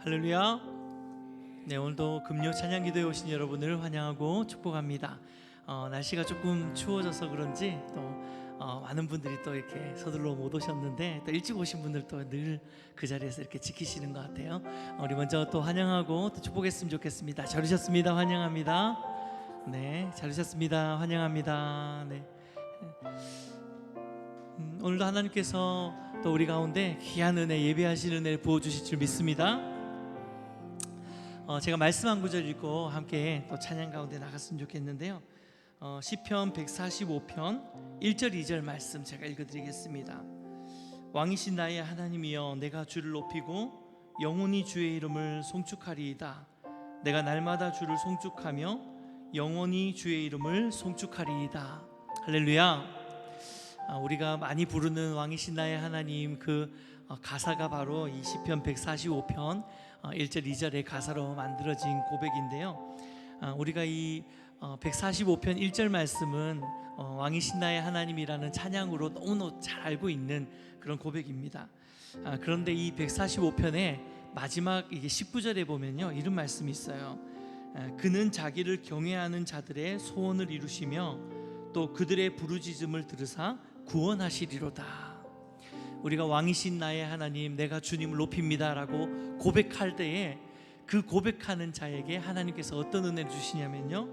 할렐루야. 네, 오늘도 금요 찬양 기도에 오신 여러분을 환영하고 축복합니다. 날씨가 조금 추워져서 그런지 또 많은 분들이 또 이렇게 서둘러 못 오셨는데 또 일찍 오신 분들도 늘 그 자리에서 이렇게 지키시는 것 같아요. 우리 먼저 또 환영하고 또 축복했으면 좋겠습니다. 잘 오셨습니다. 환영합니다. 네, 잘 오셨습니다. 환영합니다. 네. 오늘도 하나님께서 또 우리 가운데 귀한 은혜, 예배하시는 은혜를 부어주실 줄 믿습니다. 제가 말씀 한 구절 읽고 함께 또 찬양 가운데 나갔으면 좋겠는데요. 시편 145편 1절 2절 말씀 제가 읽어드리겠습니다. 왕이신 나의 하나님이여, 내가 주를 높이고 영원히 주의 이름을 송축하리이다. 내가 날마다 주를 송축하며 영원히 주의 이름을 송축하리이다. 할렐루야. 우리가 많이 부르는 왕이신 나의 하나님, 그 가사가 바로 이 시편 145편 1절 2절의 가사로 만들어진 고백인데요. 우리가 이 145편 1절 말씀은 왕이신 나의 하나님이라는 찬양으로 너무너무 잘 알고 있는 그런 고백입니다. 그런데 이 145편의 마지막 이게 19절에 보면요, 이런 말씀이 있어요. 그는 자기를 경외하는 자들의 소원을 이루시며 또 그들의 부르짖음을 들으사 구원하시리로다. 우리가 왕이신 나의 하나님, 내가 주님을 높입니다 라고 고백할 때에 그 고백하는 자에게 하나님께서 어떤 은혜를 주시냐면요,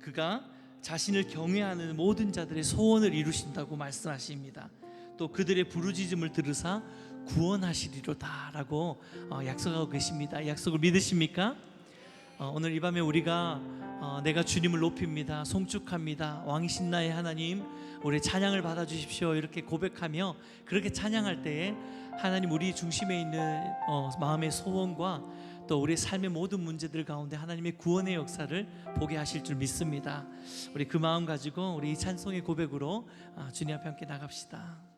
그가 자신을 경외하는 모든 자들의 소원을 이루신다고 말씀하십니다. 또 그들의 부르짖음을 들으사 구원하시리로다 라고 약속하고 계십니다. 이 약속을 믿으십니까? 오늘 이 밤에 우리가 내가 주님을 높입니다, 송축합니다, 왕이신 나의 하나님 우리 찬양을 받아주십시오 이렇게 고백하며 그렇게 찬양할 때에 하나님 우리 중심에 있는 마음의 소원과 또 우리 삶의 모든 문제들 가운데 하나님의 구원의 역사를 보게 하실 줄 믿습니다. 우리 그 마음 가지고 우리 이 찬송의 고백으로 주님 앞에 함께 나갑시다.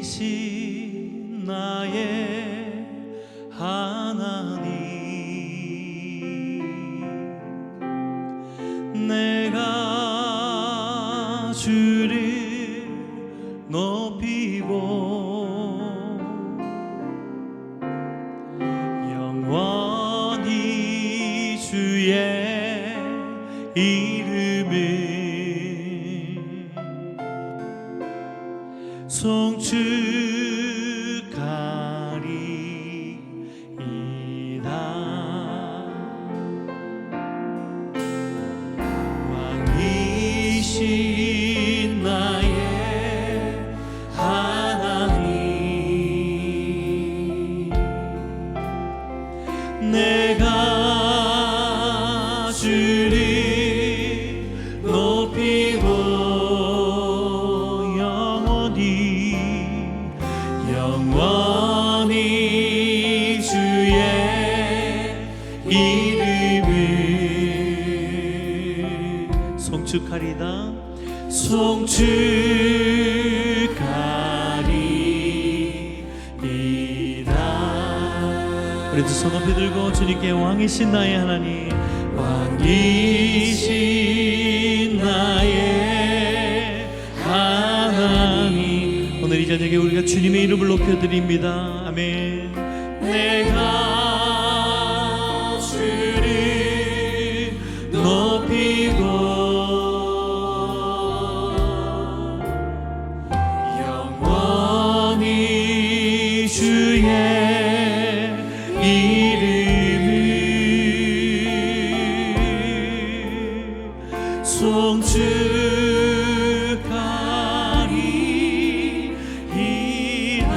왕이신 나의 하나님, 내가 주를 높이고 영원히 주의 이름을 송축하리이다. 왕이신 나의 하나님, 내가 주를 높이고 영원히 주의 이름을 송축하리다. 송축하리이다. 우리 두 손 높이 들고 주님께 왕이신 나의 하나님, 왕이신 나의 하나님, 오늘 이 저녁에 우리가 주님의 이름을 높여드립니다. 아멘. 내가 주를 높이고 영원히 주의 이름을 송축하리이다.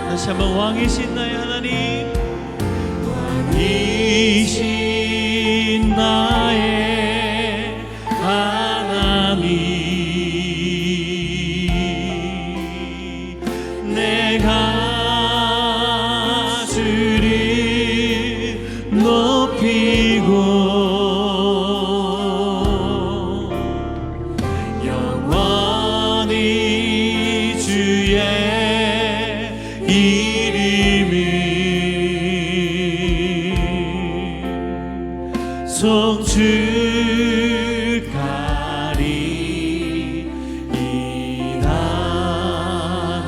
다시 한번 왕이신 나의 하나님, 왕이신 나의 하나님, 내가 주를 높이고 찬송 줄까리이다.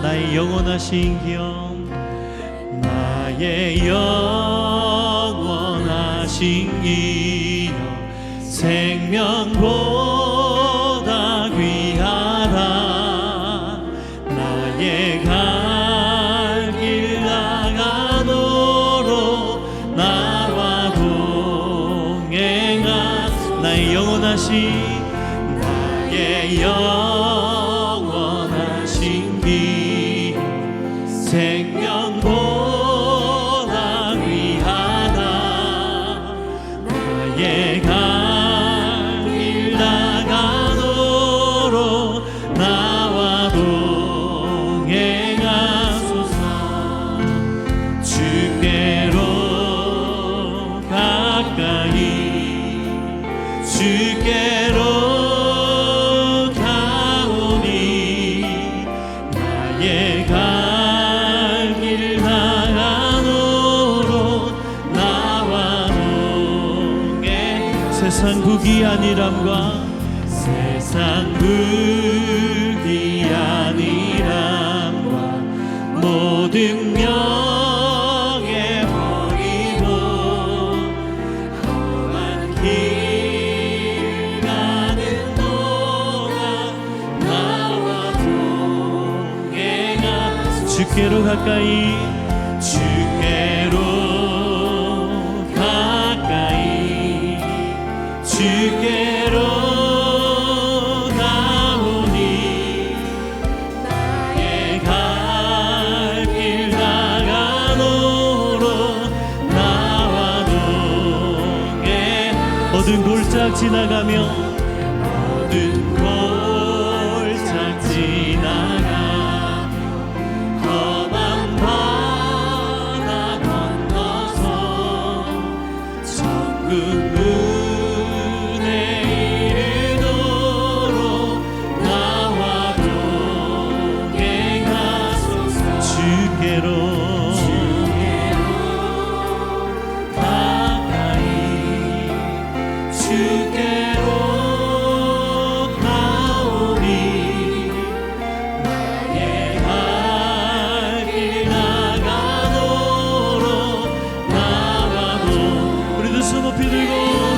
나의 영원하신 기영, 나의 영원하신 기영, 생명보다 귀하다. 나의 갈 길 나가도록 나와 동행한 나의 영원하신 길, 생명보다 귀하다. 나의 갈 길 나가도록 나와 동행하소서. 주께로 가까이, 주께로 가오니. 나의 갈 길 나가도록 나와 동행. 세상 부귀한이람과 세상 부귀한이람과 모든 명예 버리고 험한 길 가는 동안 나와 동행하. 주께로 가까이, 주께로 가까이, 주께로 가오니. 나의 갈 길 나가도록 나와 동행. 모든 골짝 지나가며, 모든 골짝 지나가며 험한 바다 건너서 천국 문에 이르도록 나와 동행하소서. 주께로 가까이, 주께로 가오니. 나의 갈 길 나가도록 나와 우리 두 손 높이 들고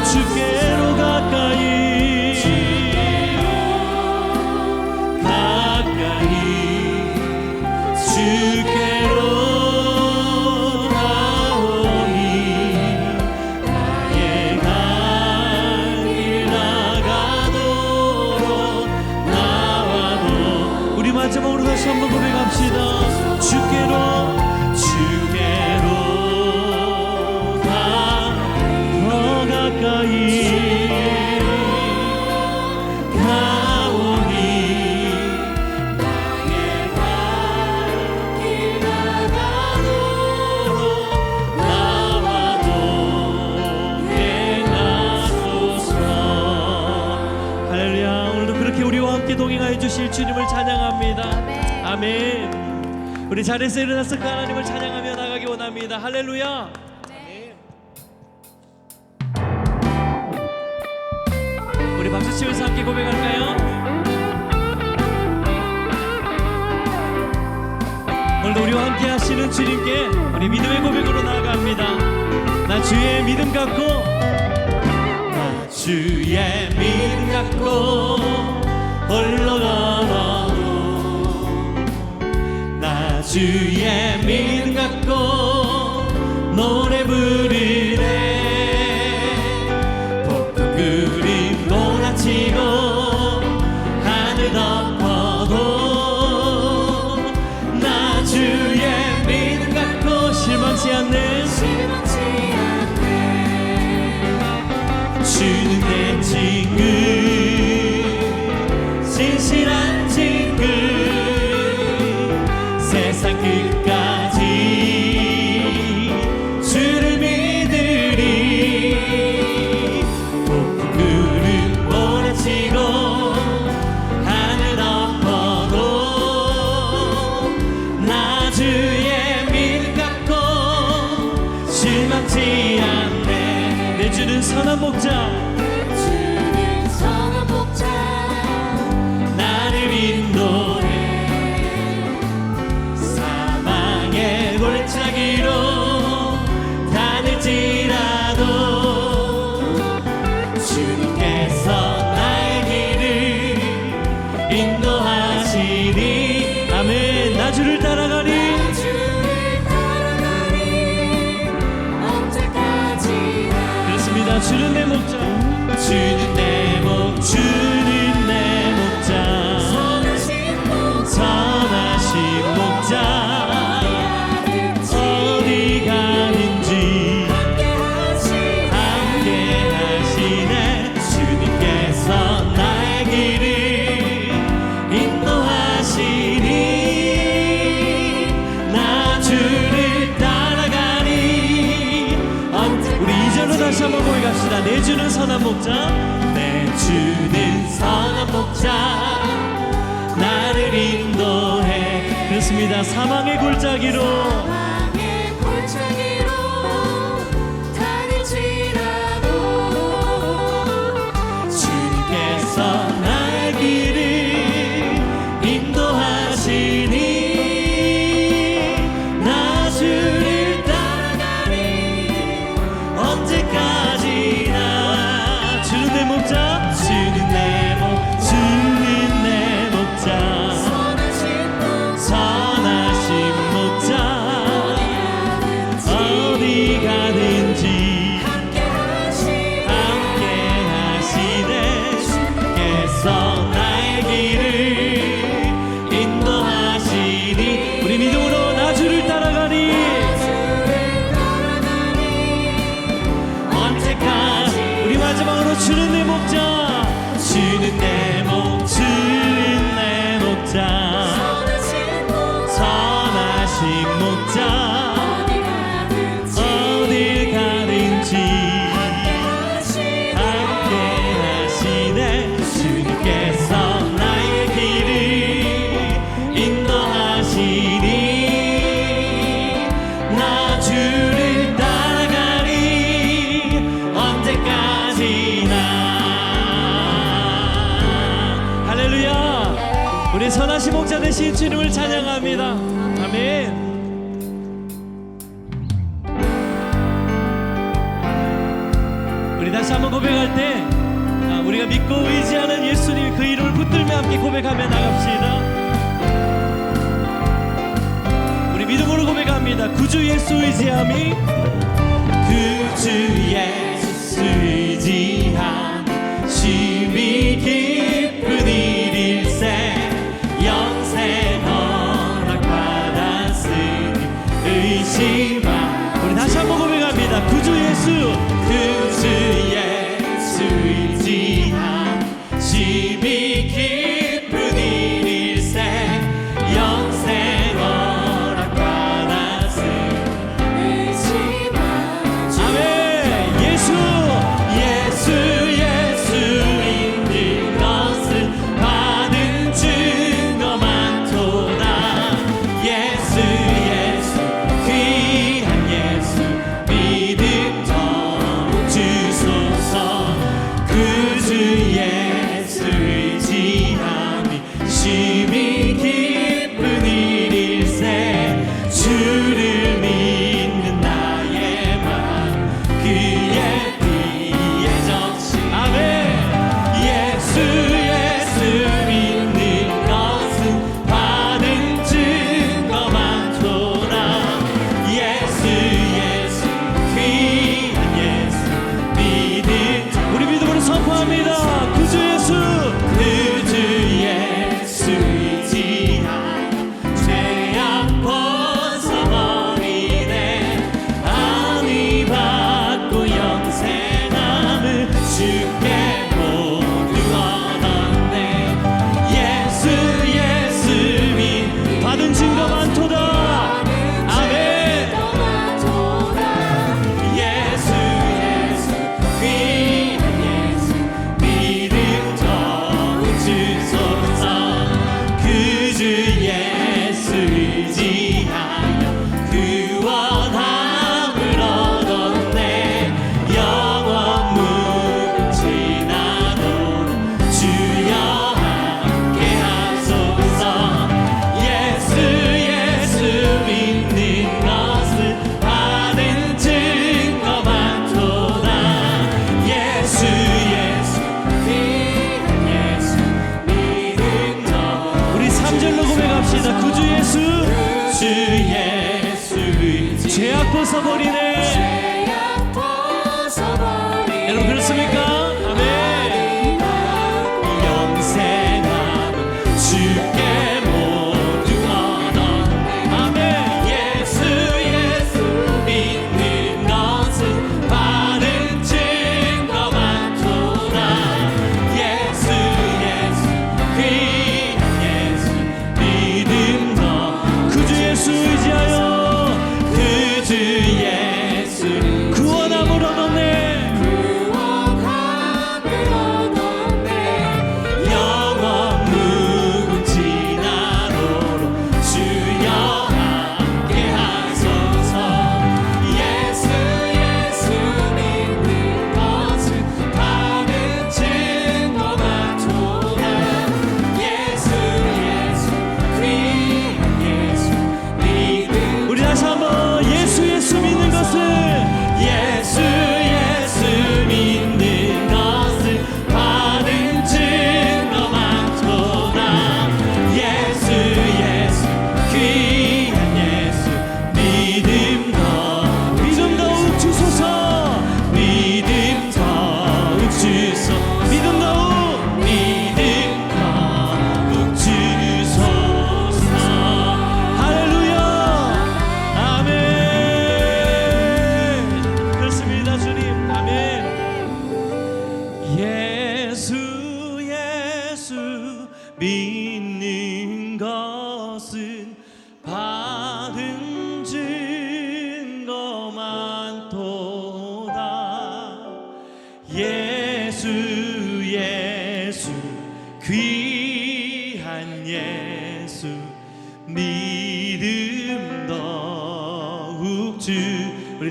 주께로 가까이, 가까이, 주께로 가오니. 나의 갈 길 나가도록 나와 우리 마지막으로 다시 한번 고백합시다. 주께로, 주께로 더 가까이 가오니. 나의 갈 길 나가도록 나와 동행하소서. 할렐루야. 오늘도 그렇게 우리와 함께 동행하여 주실 주님을 찬양합니다. 아멘. 우리 자리에서 일어나서 그 하나님을 찬양하며 나가기 원합니다. 할렐루야. 우리 박수 치면서 함께 고백할까요? 오늘도 우리와 함께 하시는 주님께 우리 믿음의 고백으로 나아갑니다. 나 주의 믿음 갖고, 나 주의 믿음 갖고 홀로 걸어도, 나 주의 믿음 갖고 노래 부르네. 폭풍 구름 몰아치고 하늘 덮어도 나 주의 믿음 갖고 실망치 않네. 주는 내 친구, 진실한 친구, 세상 끝까지 주를 믿으리. 폭풍 구름 몰아치고 하늘 덮어도 나 주의 믿음 갖고 실망치 않네. 내 주는 선한 목자 주는 선한 목자 나를 인도해 사망의 골짜기로 다닐지라도 주님께서 나의 길을 인도하시니 아멘. 나 주를 따라가니 주를 따라가니 언제까지나 그렇습니다. 주는 내 목자 주는 내 목자 선하신 목자 선하신 목자 어디 가든지 함께 하시네 주님께서 나의 길을 인도하시니 나 주를 따라가니 우리 이절로 다시 한번 고백합시다. 내 주는 선한 목자 내 주는 선한 목자 나를 인도해 그렇습니다. 사망의 골짜기로 사망의 골짜기로 다닐지라도 주님께서 나의 길을 인도하시니 나 주를 따라가니 언제까지나 주는 내 목자 주는 내 목자 선하신 목자 선하신 목자 어디 가든지 함께 하시네 주께서 나의 길을 인도하시니 우리 믿음으로 나 주를 따라가니 언제까지 우리 마지막으로 주는 내 목자 주는 내 목자 선하신 목자 어딜 가든지 함께 하시네 주님께서 나의 길을 인도하시니 나 주를 따라가니 언제까지나 할렐루야. 우리 선하신 목자 되신 주님을 찬양합니다. 아멘. 우리 다시 한번 고백할 때 우리가 믿고 의지하는 예수님 그 이름을 붙들며 함께 고백하며 나갑시다. 우리 믿음으로 고백합니다. 구주 예수 의지함이 구주 예수 의지함 심히 깊은 일일세 영생 허락받았으니 의심함 우리 다시 한번 고백합니다. 구주 예수 의지함 심히 깊은 일일세 영생 허락받았으니 아멘. 예수인 것은 받은 증거 많도다. 예수 귀한 예수 믿음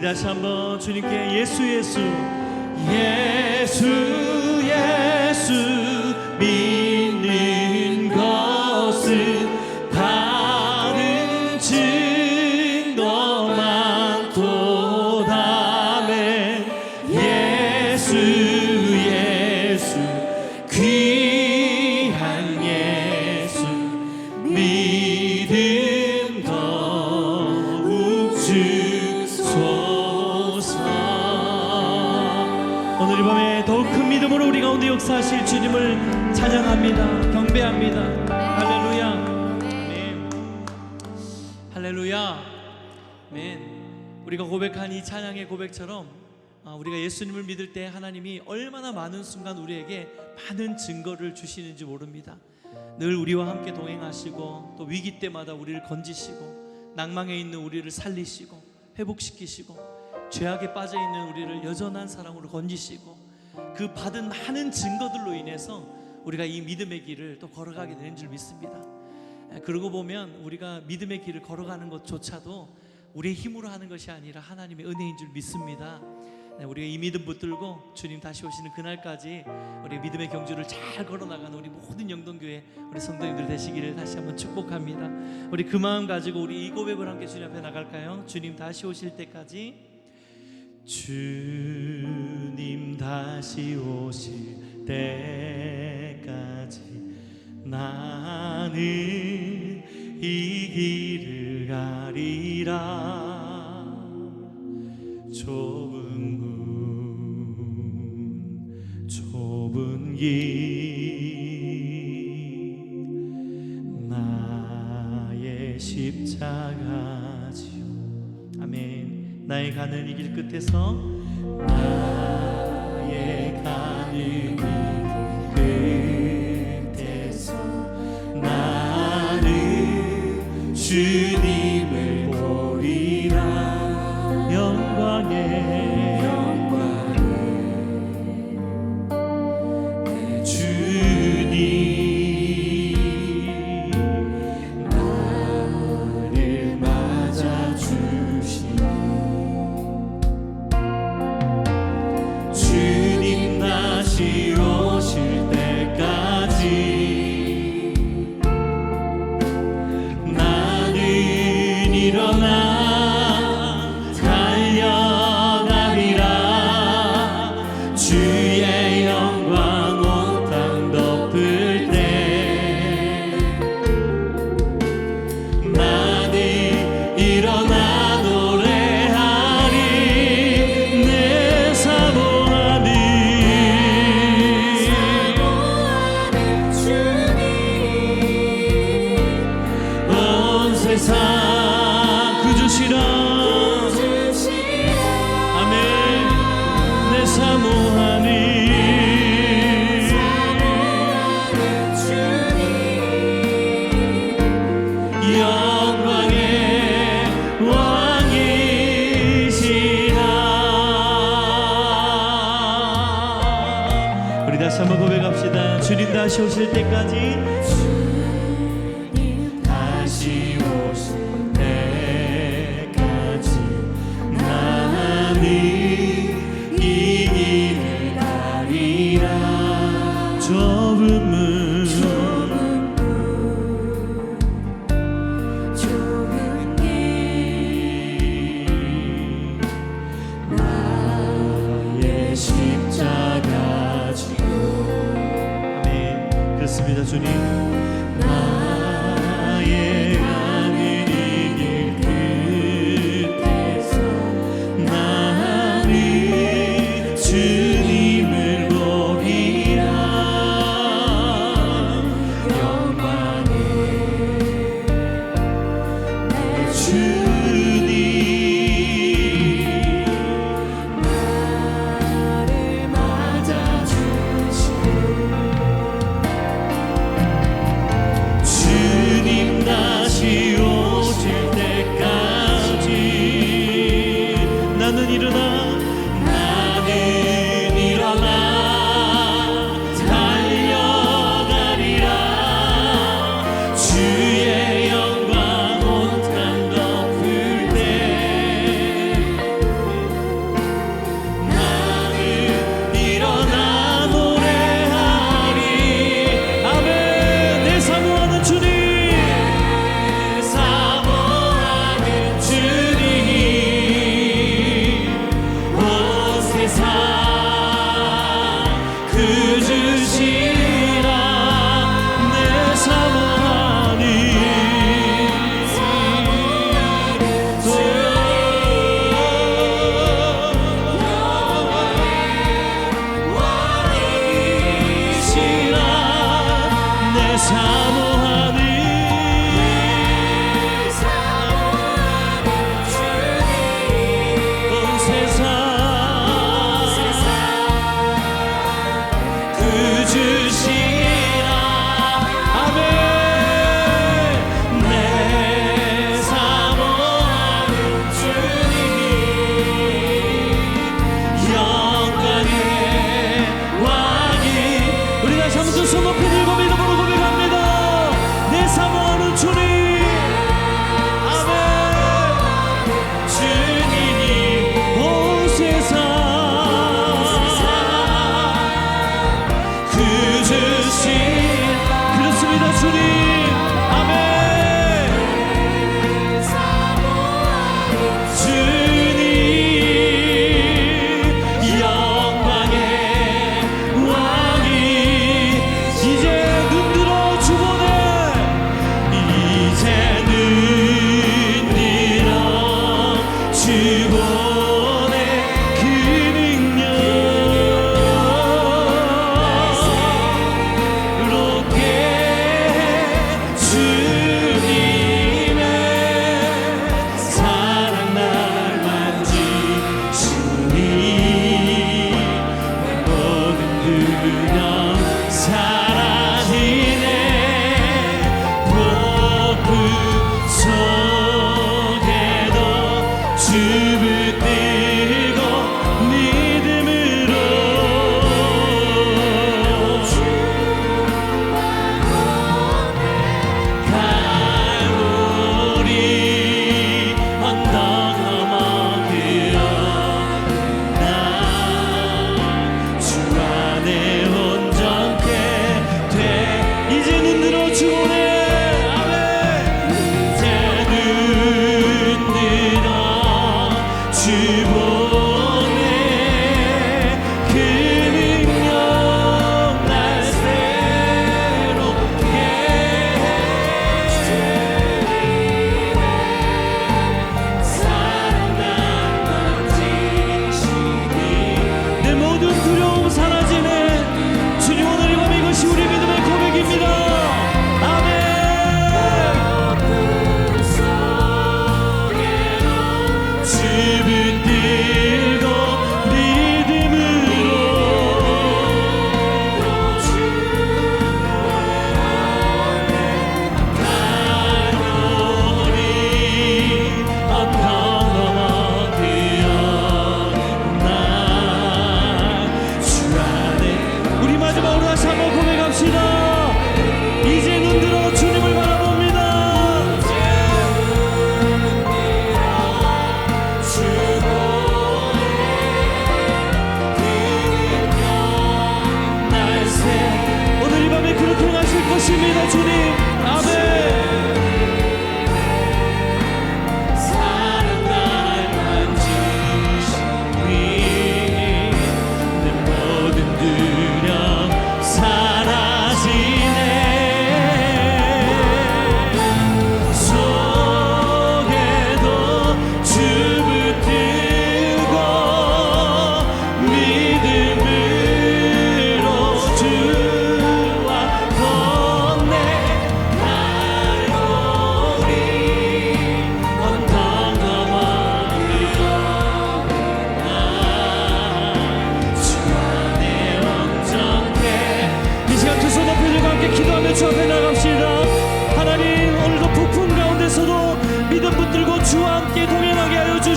다시 한번 주님께 예수 예수 예수 예수 믿는 것은 다른 증거 많도다멘 예수 예수 귀한 예수 믿음 더욱 주소서. 오늘 이 밤에 더욱 큰 믿음으로 우리 가운데 역사하실 주님을 찬양합니다. 경배합니다. 할렐루야. 아멘. 할렐루야. 아멘. 우리가 고백한 이 찬양의 고백처럼 우리가 예수님을 믿을 때 하나님이 얼마나 많은 순간 우리에게 많은 증거를 주시는지 모릅니다. 늘 우리와 함께 동행하시고 또 위기 때마다 우리를 건지시고 낭망에 있는 우리를 살리시고 회복시키시고 죄악에 빠져있는 우리를 여전한 사랑으로 건지시고 그 받은 많은 증거들로 인해서 우리가 이 믿음의 길을 또 걸어가게 되는 줄 믿습니다. 그러고 보면 우리가 믿음의 길을 걸어가는 것조차도 우리의 힘으로 하는 것이 아니라 하나님의 은혜인 줄 믿습니다. 우리가 이 믿음 붙들고 주님 다시 오시는 그날까지 우리 믿음의 경주를 잘 걸어나가는 우리 모든 영동교회 우리 성도님들 되시기를 다시 한번 축복합니다. 우리 그 마음 가지고 우리 이 고백을 함께 주님 앞에 나갈까요? 주님 다시 오실 때까지, 주님 다시 오실 때까지 나는 이 길을 가리라. 좁은 문 좁은 길 나의 십자가지요. 아멘. 나의 가는 이 길 끝에서 나의 가는 이 길 끝에서 나는 주님을 보리라. 영광의 내 주님 나를 맞아주시니 주님 다시 오실 때까지 나는 일어나 주의 영광 온 땅 덮을 때 나는 일어나 노래하리. 내 사모하는 주님 온 세상 그 주시라. 아멘. 내 사모하는 영광의 왕이시라. 우리 다시 한번 고백합시다. 주님 다시 오실 때까지, 주님 다시 오실 때까지 나는 이 길을 가리라. 좁은 문 좁은 길 나의 십자가 지요. 아멘. 그렇습니다. 주님 나의 가는 이 길 끝에서 나는 주님을 보리라. 영광의 내 주님 나를 맞아주시오.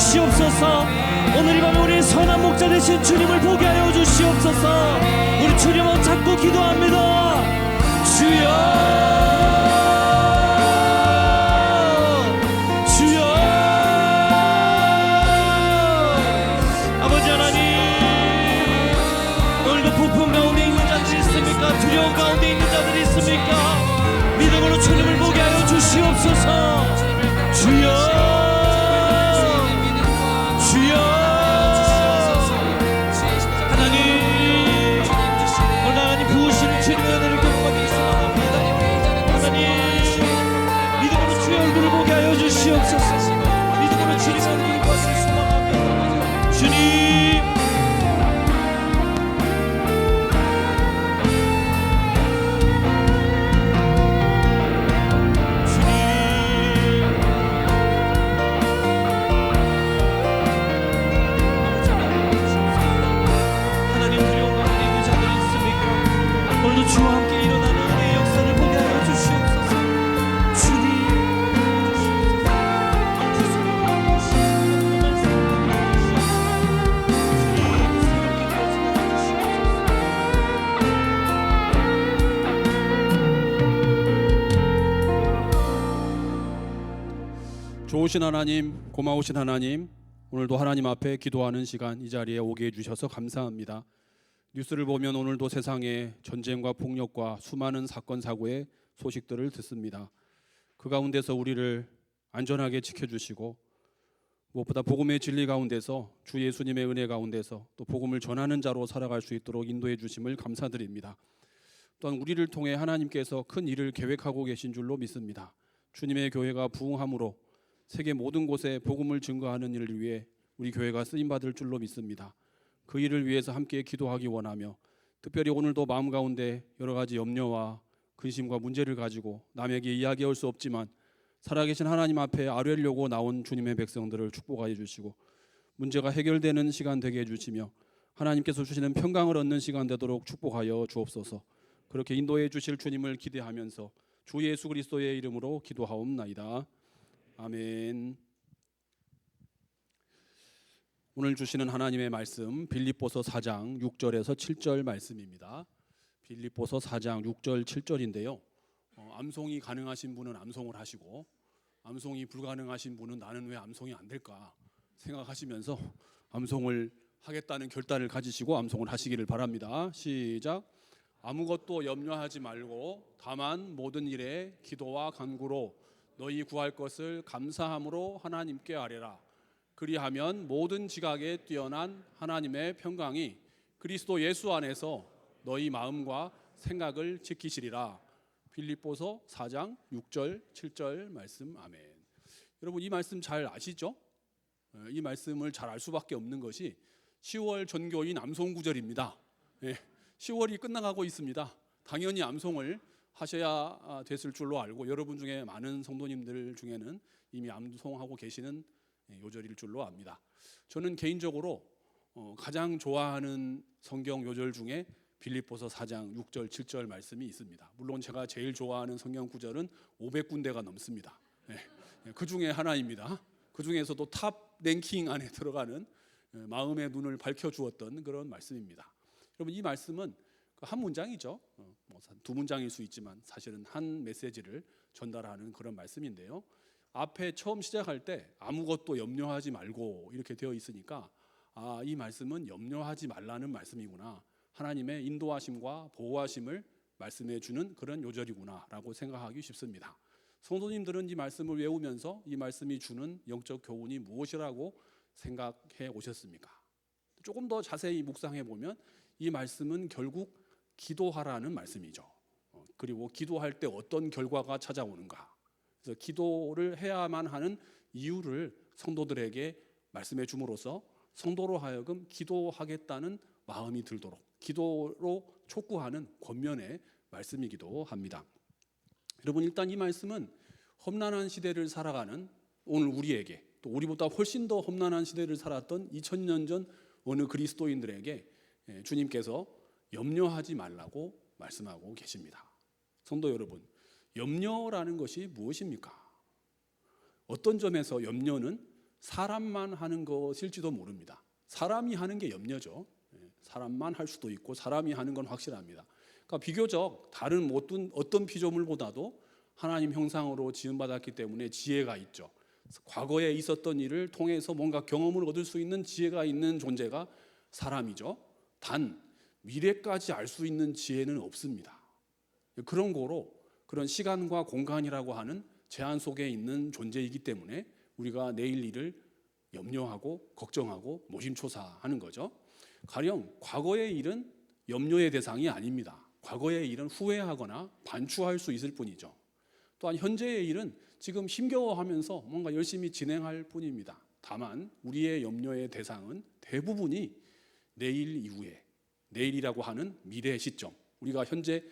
주시옵소서. 오늘 이 밤에 우리 선한 목자 되신 주님을 보게 하여 주시옵소서. 우리 주님을 찾고 기도합니다. 주여, 주여. 아버지 하나님, 오늘도 부푼 가운데 있는 자들이 있습니까? 두려움 가운데 있는 자들이 있습니까? 믿음으로 주님을 보게 하여 주시옵소서. 주여, 주여. 하나님, 오늘 하나님 부으시는 주님의 은혜를 경험하기 소망합니다. 하나님, 믿음으로 주의 얼굴을 보게 하여 주시옵소서. 믿음으로 주님의 얼굴을 보기 소망합니다. 주님, 주와 함께 일어나는 은혜의 역사를 보게 하여 주시옵소서. 주님, 좋으신 하나님, 고마우신 하나님, 오늘도 하나님 앞에 기도하는 시간 이 자리에 오게 해주셔서 감사합니다. 뉴스를 보면 오늘도 세상에 전쟁과 폭력과 수많은 사건 사고의 소식들을 듣습니다. 그 가운데서 우리를 안전하게 지켜주시고 무엇보다 복음의 진리 가운데서 주 예수님의 은혜 가운데서 또 복음을 전하는 자로 살아갈 수 있도록 인도해 주심을 감사드립니다. 또한 우리를 통해 하나님께서 큰 일을 계획하고 계신 줄로 믿습니다. 주님의 교회가 부흥함으로 세계 모든 곳에 복음을 증거하는 일을 위해 우리 교회가 쓰임받을 줄로 믿습니다. 그 일을 위해서 함께 기도하기 원하며 특별히 오늘도 마음 가운데 여러 가지 염려와 근심과 문제를 가지고 남에게 이야기할 수 없지만 살아계신 하나님 앞에 아뢰려고 나온 주님의 백성들을 축복하여 주시고 문제가 해결되는 시간 되게 해주시며 하나님께서 주시는 평강을 얻는 시간 되도록 축복하여 주옵소서. 그렇게 인도해 주실 주님을 기대하면서 주 예수 그리스도의 이름으로 기도하옵나이다. 아멘. 오늘 주시는 하나님의 말씀 빌립보서 4장 6절에서 7절 말씀입니다. 빌립보서 4장 6절 7절인데요. 암송이 가능하신 분은 암송을 하시고 암송이 불가능하신 분은 나는 왜 암송이 안 될까 생각하시면서 암송을 하겠다는 결단을 가지시고 암송을 하시기를 바랍니다. 시작. 아무것도 염려하지 말고 다만 모든 일에 기도와 간구로 너희 구할 것을 감사함으로 하나님께 아뢰라. 그리하면 모든 지각에 뛰어난 하나님의 평강이 그리스도 예수 안에서 너희 마음과 생각을 지키시리라. 빌립보서 4장 6절 7절 말씀. 아멘. 여러분 이 말씀 잘 아시죠? 이 말씀을 잘 알 수밖에 없는 것이 10월 전교인 암송구절입니다. 10월이 끝나가고 있습니다. 당연히 암송을 하셔야 됐을 줄로 알고 여러분 중에 많은 성도님들 중에는 이미 암송하고 계시는 요절일 줄로 압니다. 저는 개인적으로 가장 좋아하는 성경 요절 중에 빌립보서 4장 6절 7절 말씀이 있습니다. 물론 제가 제일 좋아하는 성경 구절은 500군데가 넘습니다. 그 중에 하나입니다. 그 중에서도 탑 랭킹 안에 들어가는 마음의 눈을 밝혀주었던 그런 말씀입니다. 여러분 이 말씀은 한 문장이죠. 두 문장일 수 있지만 사실은 한 메시지를 전달하는 그런 말씀인데요. 앞에 처음 시작할 때 아무것도 염려하지 말고 이렇게 되어 있으니까 이 말씀은 염려하지 말라는 말씀이구나. 하나님의 인도하심과 보호하심을 말씀해 주는 그런 요절이구나 라고 생각하기 쉽습니다. 성도님들은 이 말씀을 외우면서 이 말씀이 주는 영적 교훈이 무엇이라고 생각해 오셨습니까? 조금 더 자세히 묵상해 보면 이 말씀은 결국 기도하라는 말씀이죠. 그리고 기도할 때 어떤 결과가 찾아오는가, 그래서 기도를 해야만 하는 이유를 성도들에게 말씀해 줌으로써 성도로 하여금 기도하겠다는 마음이 들도록 기도로 촉구하는 권면의 말씀이기도 합니다. 여러분 일단 이 말씀은 험난한 시대를 살아가는 오늘 우리에게 또 우리보다 훨씬 더 험난한 시대를 살았던 2000년 전 어느 그리스도인들에게 주님께서 염려하지 말라고 말씀하고 계십니다. 성도 여러분, 염려라는 것이 무엇입니까? 어떤 점에서 염려는 사람만 하는 것일지도 모릅니다. 사람이 하는 게 염려죠. 사람만 할 수도 있고 사람이 하는 건 확실합니다. 그러니까 비교적 다른 어떤 피조물보다도 하나님 형상으로 지음받았기 때문에 지혜가 있죠. 과거에 있었던 일을 통해서 뭔가 경험을 얻을 수 있는 지혜가 있는 존재가 사람이죠. 단 미래까지 알 수 있는 지혜는 없습니다. 그런 거로 그런 시간과 공간이라고 하는 제한 속에 있는 존재이기 때문에 우리가 내일 일을 염려하고 걱정하고 노심초사하는 거죠. 가령 과거의 일은 염려의 대상이 아닙니다. 과거의 일은 후회하거나 반추할 수 있을 뿐이죠. 또한 현재의 일은 지금 힘겨워하면서 뭔가 열심히 진행할 뿐입니다. 다만 우리의 염려의 대상은 대부분이 내일 이후에, 내일이라고 하는 미래 시점, 우리가 현재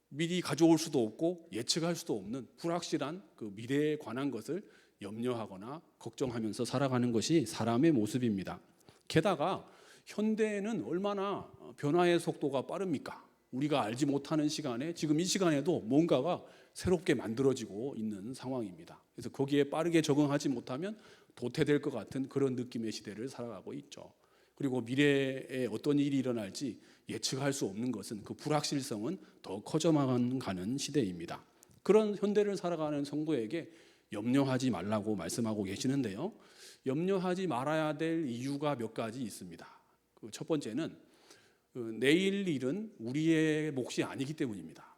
미리 가져올 수도 없고 예측할 수도 없는 불확실한 그 미래에 관한 것을 염려하거나 걱정하면서 살아가는 것이 사람의 모습입니다. 게다가 현대에는 얼마나 변화의 속도가 빠릅니까? 우리가 알지 못하는 시간에 지금 이 시간에도 뭔가가 새롭게 만들어지고 있는 상황입니다. 그래서 거기에 빠르게 적응하지 못하면 도태될 것 같은 그런 느낌의 시대를 살아가고 있죠. 그리고 미래에 어떤 일이 일어날지 예측할 수 없는 것은 그 불확실성은 더 커져만 가는 시대입니다. 그런 현대를 살아가는 성도에게 염려하지 말라고 말씀하고 계시는데요. 염려하지 말아야 될 이유가 몇 가지 있습니다. 첫 번째는 내일 일은 우리의 몫이 아니기 때문입니다.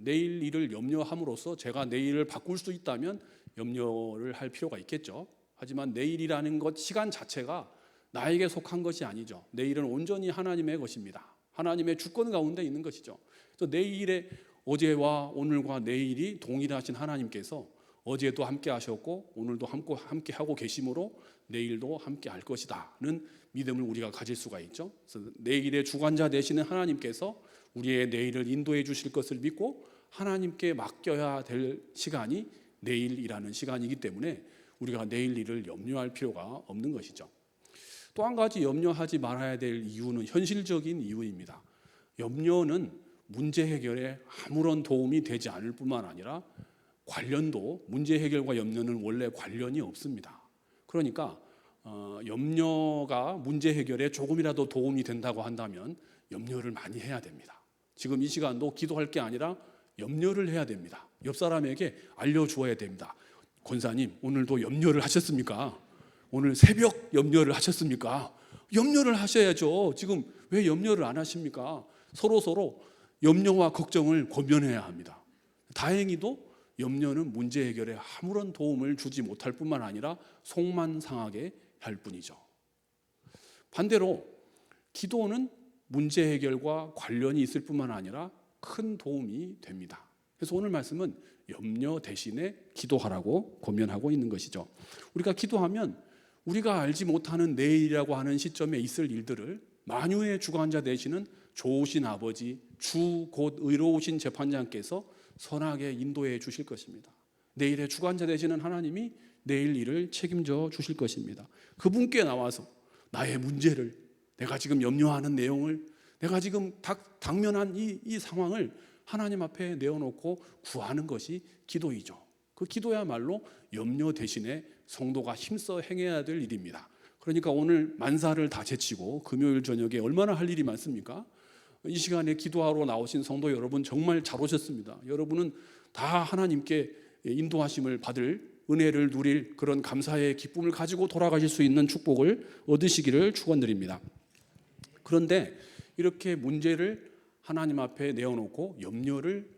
내일 일을 염려함으로써 제가 내일을 바꿀 수 있다면 염려를 할 필요가 있겠죠. 하지만 내일이라는 것 시간 자체가 나에게 속한 것이 아니죠. 내일은 온전히 하나님의 것입니다. 하나님의 주권 가운데 있는 것이죠. 그래서 내일의 어제와 오늘과 내일이 동일하신 하나님께서 어제도 함께 하셨고 오늘도 함께 하고 계심으로 내일도 함께 할 것이다는 믿음을 우리가 가질 수가 있죠. 그래서 내일의 주관자 되시는 하나님께서 우리의 내일을 인도해 주실 것을 믿고 하나님께 맡겨야 될 시간이 내일이라는 시간이기 때문에 우리가 내일 일을 염려할 필요가 없는 것이죠. 또 한 가지 염려하지 말아야 될 이유는 현실적인 이유입니다. 염려는 문제 해결에 아무런 도움이 되지 않을 뿐만 아니라 관련도 문제 해결과 염려는 원래 관련이 없습니다. 그러니까 염려가 문제 해결에 조금이라도 도움이 된다고 한다면 염려를 많이 해야 됩니다. 지금 이 시간도 기도할 게 아니라 염려를 해야 됩니다. 옆 사람에게 알려주어야 됩니다. 권사님, 오늘도 염려를 하셨습니까? 오늘 새벽 염려를 하셨습니까? 염려를 하셔야죠. 지금 왜 염려를 안 하십니까? 서로 염려와 걱정을 권면해야 합니다. 다행히도 염려는 문제 해결에 아무런 도움을 주지 못할 뿐만 아니라 속만 상하게 할 뿐이죠. 반대로 기도는 문제 해결과 관련이 있을 뿐만 아니라 큰 도움이 됩니다. 그래서 오늘 말씀은 염려 대신에 기도하라고 권면하고 있는 것이죠. 우리가 기도하면 우리가 알지 못하는 내일이라고 하는 시점에 있을 일들을 만유의 주관자 되시는 좋으신 아버지, 주 곧 의로우신 재판장께서 선하게 인도해 주실 것입니다. 내일의 주관자 되시는 하나님이 내일 일을 책임져 주실 것입니다. 그분께 나와서 나의 문제를, 내가 지금 염려하는 내용을, 내가 지금 당면한 이 상황을 하나님 앞에 내어놓고 구하는 것이 기도이죠. 그 기도야말로 염려 대신에 성도가 힘써 행해야 될 일입니다. 그러니까 오늘 만사를 다 제치고 금요일 저녁에 얼마나 할 일이 많습니까? 이 시간에 기도하러 나오신 성도 여러분 정말 잘 오셨습니다. 여러분은 다 하나님께 인도하심을 받을 은혜를 누릴 그런 감사의 기쁨을 가지고 돌아가실 수 있는 축복을 얻으시기를 축원드립니다. 그런데 이렇게 문제를 하나님 앞에 내어놓고 염려를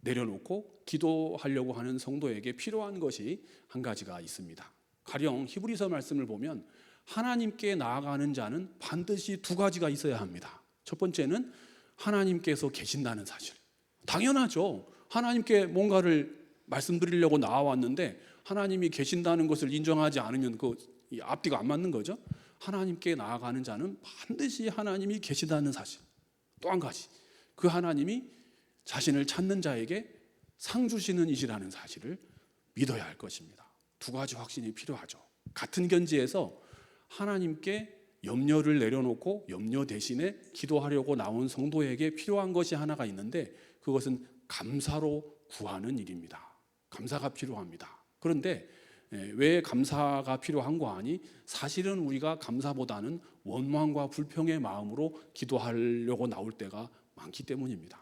내려놓고 기도하려고 하는 성도에게 필요한 것이 한 가지가 있습니다. 가령 히브리서 말씀을 보면 하나님께 나아가는 자는 반드시 두 가지가 있어야 합니다. 첫 번째는 하나님께서 계신다는 사실. 당연하죠. 하나님께 뭔가를 말씀드리려고 나와왔는데 하나님이 계신다는 것을 인정하지 않으면 그 앞뒤가 안 맞는 거죠. 하나님께 나아가는 자는 반드시 하나님이 계시다는 사실. 또 한 가지, 그 하나님이 자신을 찾는 자에게 상 주시는 이시라는 사실을 믿어야 할 것입니다. 두 가지 확신이 필요하죠. 같은 견지에서 하나님께 염려를 내려놓고 염려 대신에 기도하려고 나온 성도에게 필요한 것이 하나가 있는데 그것은 감사로 구하는 일입니다. 감사가 필요합니다. 그런데 왜 감사가 필요한 거 아니? 사실은 우리가 감사보다는 원망과 불평의 마음으로 기도하려고 나올 때가 많기 때문입니다.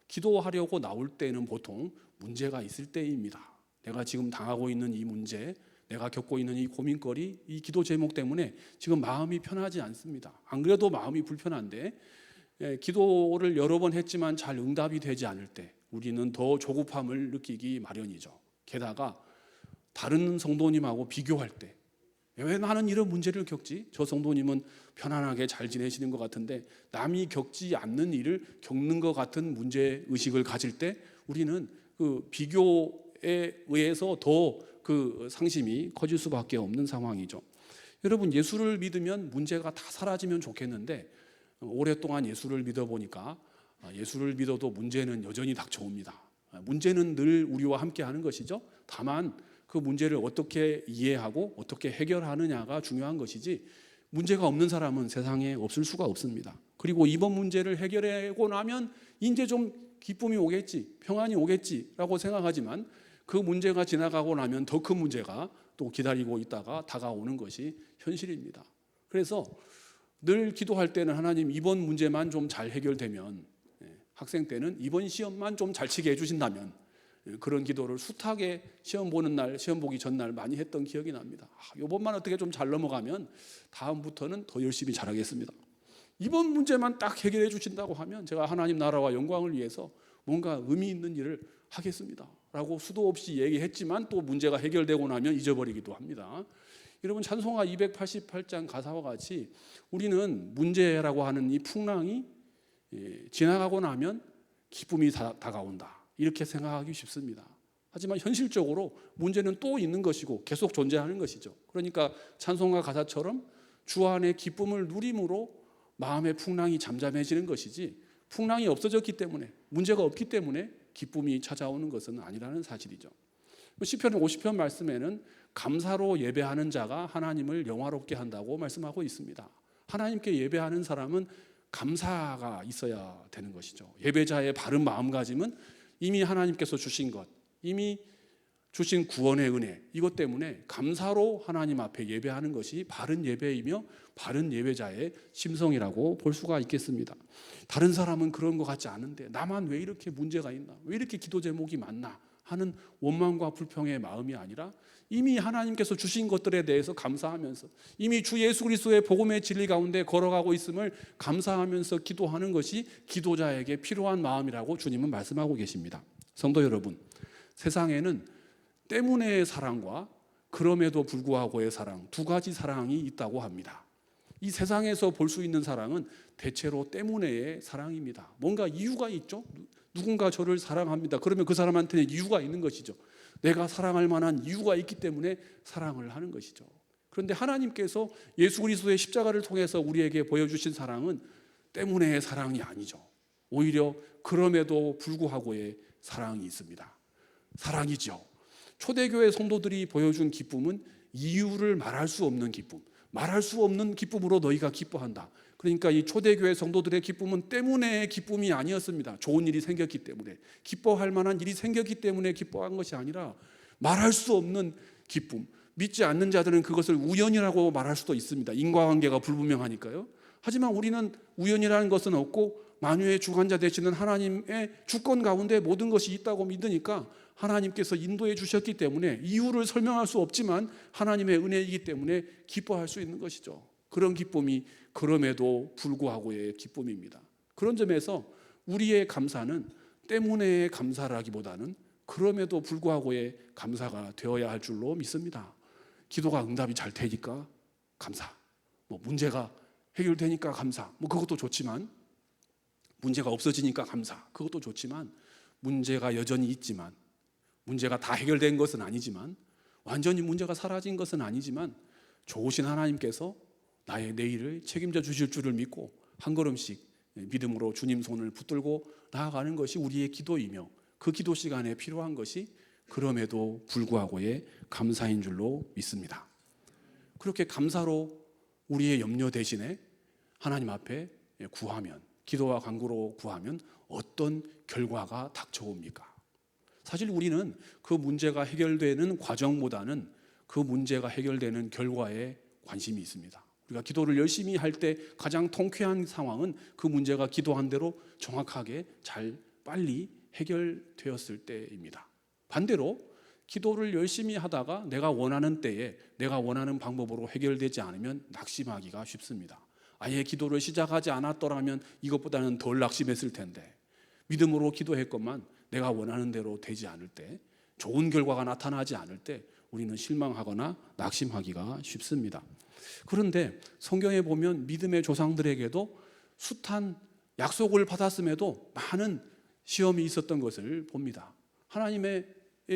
기도하려고 나올 때는 보통 문제가 있을 때입니다. 내가 지금 당하고 있는 이 문제, 내가 겪고 있는 이 고민거리, 이 기도 제목 때문에 지금 마음이 편하지 않습니다. 안 그래도 마음이 불편한데 기도를 여러 번 했지만 잘 응답이 되지 않을 때 우리는 더 조급함을 느끼기 마련이죠. 게다가 다른 성도님하고 비교할 때 왜 나는 이런 문제를 겪지? 저 성도님은 편안하게 잘 지내시는 것 같은데 남이 겪지 않는 일을 겪는 것 같은 문제의식을 가질 때 우리는 그 비교에 의해서 더 그 상심이 커질 수밖에 없는 상황이죠. 여러분, 예수를 믿으면 문제가 다 사라지면 좋겠는데 오랫동안 예수를 믿어보니까 예수를 믿어도 문제는 여전히 닥쳐옵니다. 문제는 늘 우리와 함께 하는 것이죠. 다만 그 문제를 어떻게 이해하고 어떻게 해결하느냐가 중요한 것이지 문제가 없는 사람은 세상에 없을 수가 없습니다. 그리고 이번 문제를 해결하고 나면 이제 좀 기쁨이 오겠지, 평안이 오겠지라고 생각하지만 그 문제가 지나가고 나면 더 큰 문제가 또 기다리고 있다가 다가오는 것이 현실입니다. 그래서 늘 기도할 때는 하나님 이번 문제만 좀 잘 해결되면, 학생 때는 이번 시험만 좀 잘 치게 해주신다면, 그런 기도를 숱하게 시험 보는 날, 시험 보기 전날 많이 했던 기억이 납니다. 이번만 어떻게 좀 잘 넘어가면 다음부터는 더 열심히 잘하겠습니다. 이번 문제만 딱 해결해 주신다고 하면 제가 하나님 나라와 영광을 위해서 뭔가 의미 있는 일을 하겠습니다 라고 수도 없이 얘기했지만 또 문제가 해결되고 나면 잊어버리기도 합니다. 여러분, 찬송가 288장 가사와 같이 우리는 문제라고 하는 이 풍랑이 지나가고 나면 기쁨이 다가온다 이렇게 생각하기 쉽습니다. 하지만 현실적으로 문제는 또 있는 것이고 계속 존재하는 것이죠. 그러니까 찬송가 가사처럼 주 안에 기쁨을 누림으로 마음의 풍랑이 잠잠해지는 것이지, 풍랑이 없어졌기 때문에, 문제가 없기 때문에 기쁨이 찾아오는 것은 아니라는 사실이죠. 시편 50편 말씀에는 감사로 예배하는 자가 하나님을 영화롭게 한다고 말씀하고 있습니다. 하나님께 예배하는 사람은 감사가 있어야 되는 것이죠. 예배자의 바른 마음가짐은 이미 하나님께서 주신 것, 이미 주신 구원의 은혜, 이것 때문에 감사로 하나님 앞에 예배하는 것이 바른 예배이며 바른 예배자의 심성이라고 볼 수가 있겠습니다. 다른 사람은 그런 것 같지 않은데 나만 왜 이렇게 문제가 있나, 왜 이렇게 기도 제목이 많나 하는 원망과 불평의 마음이 아니라 이미 하나님께서 주신 것들에 대해서 감사하면서 이미 주 예수 그리스도의 복음의 진리 가운데 걸어가고 있음을 감사하면서 기도하는 것이 기도자에게 필요한 마음이라고 주님은 말씀하고 계십니다. 성도 여러분, 세상에는 때문에의 사랑과 그럼에도 불구하고의 사랑, 두 가지 사랑이 있다고 합니다. 이 세상에서 볼 수 있는 사랑은 대체로 때문에의 사랑입니다. 뭔가 이유가 있죠. 누군가 저를 사랑합니다. 그러면 그 사람한테는 이유가 있는 것이죠. 내가 사랑할 만한 이유가 있기 때문에 사랑을 하는 것이죠. 그런데 하나님께서 예수 그리스도의 십자가를 통해서 우리에게 보여주신 사랑은 때문에의 사랑이 아니죠. 오히려 그럼에도 불구하고의 사랑이 있습니다. 사랑이죠. 초대교회 성도들이 보여준 기쁨은 이유를 말할 수 없는 기쁨, 말할 수 없는 기쁨으로 너희가 기뻐한다. 그러니까 이 초대교회 성도들의 기쁨은 때문에 기쁨이 아니었습니다. 좋은 일이 생겼기 때문에, 기뻐할 만한 일이 생겼기 때문에 기뻐한 것이 아니라 말할 수 없는 기쁨. 믿지 않는 자들은 그것을 우연이라고 말할 수도 있습니다. 인과관계가 불분명하니까요. 하지만 우리는 우연이라는 것은 없고 만유의 주관자 되시는 하나님의 주권 가운데 모든 것이 있다고 믿으니까 하나님께서 인도해 주셨기 때문에 이유를 설명할 수 없지만 하나님의 은혜이기 때문에 기뻐할 수 있는 것이죠. 그런 기쁨이 그럼에도 불구하고의 기쁨입니다. 그런 점에서 우리의 감사는 때문에 감사라기보다는 그럼에도 불구하고의 감사가 되어야 할 줄로 믿습니다. 기도가 응답이 잘 되니까 감사, 문제가 해결되니까 감사, 그것도 좋지만, 문제가 없어지니까 감사, 그것도 좋지만, 문제가 여전히 있지만, 문제가 다 해결된 것은 아니지만, 완전히 문제가 사라진 것은 아니지만, 좋으신 하나님께서 나의 내일을 책임져 주실 줄을 믿고 한 걸음씩 믿음으로 주님 손을 붙들고 나아가는 것이 우리의 기도이며, 그 기도 시간에 필요한 것이 그럼에도 불구하고의 감사인 줄로 믿습니다. 그렇게 감사로 우리의 염려 대신에 하나님 앞에 구하면, 기도와 간구로 구하면 어떤 결과가 닥쳐옵니까? 사실 우리는 그 문제가 해결되는 과정보다는 그 문제가 해결되는 결과에 관심이 있습니다. 우리가 기도를 열심히 할 때 가장 통쾌한 상황은 그 문제가 기도한 대로 정확하게 잘 빨리 해결되었을 때입니다. 반대로 기도를 열심히 하다가 내가 원하는 때에 내가 원하는 방법으로 해결되지 않으면 낙심하기가 쉽습니다. 아예 기도를 시작하지 않았더라면 이것보다는 덜 낙심했을 텐데, 믿음으로 기도했건만 내가 원하는 대로 되지 않을 때, 좋은 결과가 나타나지 않을 때 우리는 실망하거나 낙심하기가 쉽습니다. 그런데 성경에 보면 믿음의 조상들에게도 숱한 약속을 받았음에도 많은 시험이 있었던 것을 봅니다. 하나님의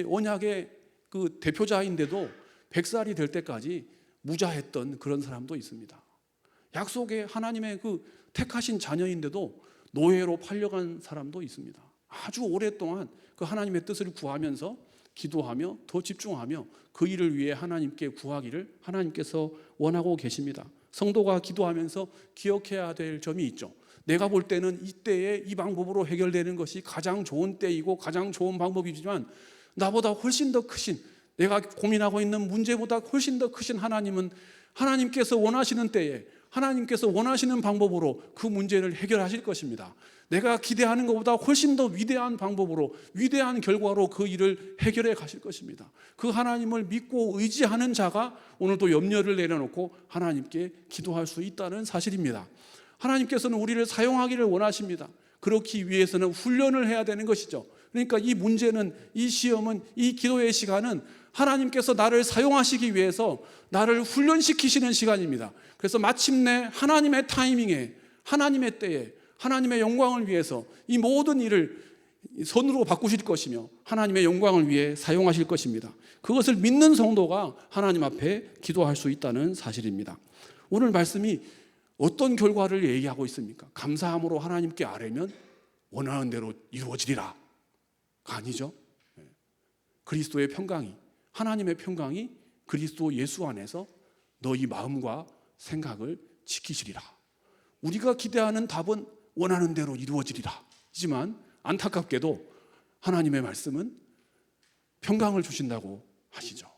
언약의 그 대표자인데도 100살이 될 때까지 무자했던 그런 사람도 있습니다. 약속의 하나님의 그 택하신 자녀인데도 노예로 팔려간 사람도 있습니다. 아주 오랫동안 그 하나님의 뜻을 구하면서 기도하며 더 집중하며 그 일을 위해 하나님께 구하기를 하나님께서 원하고 계십니다. 성도가 기도하면서 기억해야 될 점이 있죠. 내가 볼 때는 이때에 이 방법으로 해결되는 것이 가장 좋은 때이고 가장 좋은 방법이지만, 나보다 훨씬 더 크신, 내가 고민하고 있는 문제보다 훨씬 더 크신 하나님은 하나님께서 원하시는 때에 하나님께서 원하시는 방법으로 그 문제를 해결하실 것입니다. 내가 기대하는 것보다 훨씬 더 위대한 방법으로, 위대한 결과로 그 일을 해결해 가실 것입니다. 그 하나님을 믿고 의지하는 자가 오늘도 염려를 내려놓고 하나님께 기도할 수 있다는 사실입니다. 하나님께서는 우리를 사용하기를 원하십니다. 그렇기 위해서는 훈련을 해야 되는 것이죠. 그러니까 이 문제는, 이 시험은, 이 기도의 시간은 하나님께서 나를 사용하시기 위해서 나를 훈련시키시는 시간입니다. 그래서 마침내 하나님의 타이밍에, 하나님의 때에, 하나님의 영광을 위해서 이 모든 일을 선으로 바꾸실 것이며 하나님의 영광을 위해 사용하실 것입니다. 그것을 믿는 성도가 하나님 앞에 기도할 수 있다는 사실입니다. 오늘 말씀이 어떤 결과를 얘기하고 있습니까? 감사함으로 하나님께 아뢰면 원하는 대로 이루어지리라 가 아니죠. 그리스도의 평강이, 하나님의 평강이 그리스도 예수 안에서 너희 마음과 생각을 지키시리라. 우리가 기대하는 답은 원하는 대로 이루어지리라. 하지만 안타깝게도 하나님의 말씀은 평강을 주신다고 하시죠.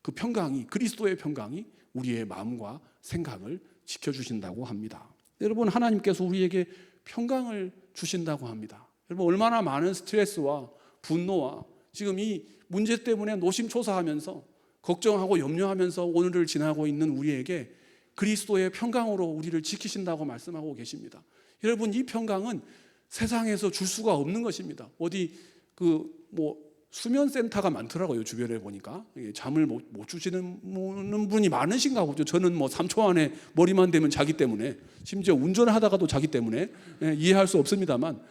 그 평강이, 그리스도의 평강이 우리의 마음과 생각을 지켜주신다고 합니다. 여러분, 하나님께서 우리에게 평강을 주신다고 합니다. 여러분, 얼마나 많은 스트레스와 분노와 지금 이 문제 때문에 노심초사하면서 걱정하고 염려하면서 오늘을 지나고 있는 우리에게 그리스도의 평강으로 우리를 지키신다고 말씀하고 계십니다. 여러분, 이 평강은 세상에서 줄 수가 없는 것입니다. 어디 수면센터가 많더라고요. 주변에 보니까 잠을 못 주시는 분이 많으신가 보죠. 저는 3초 안에 머리만 대면 자기 때문에, 심지어 운전하다가도 자기 때문에 이해할 수 없습니다만,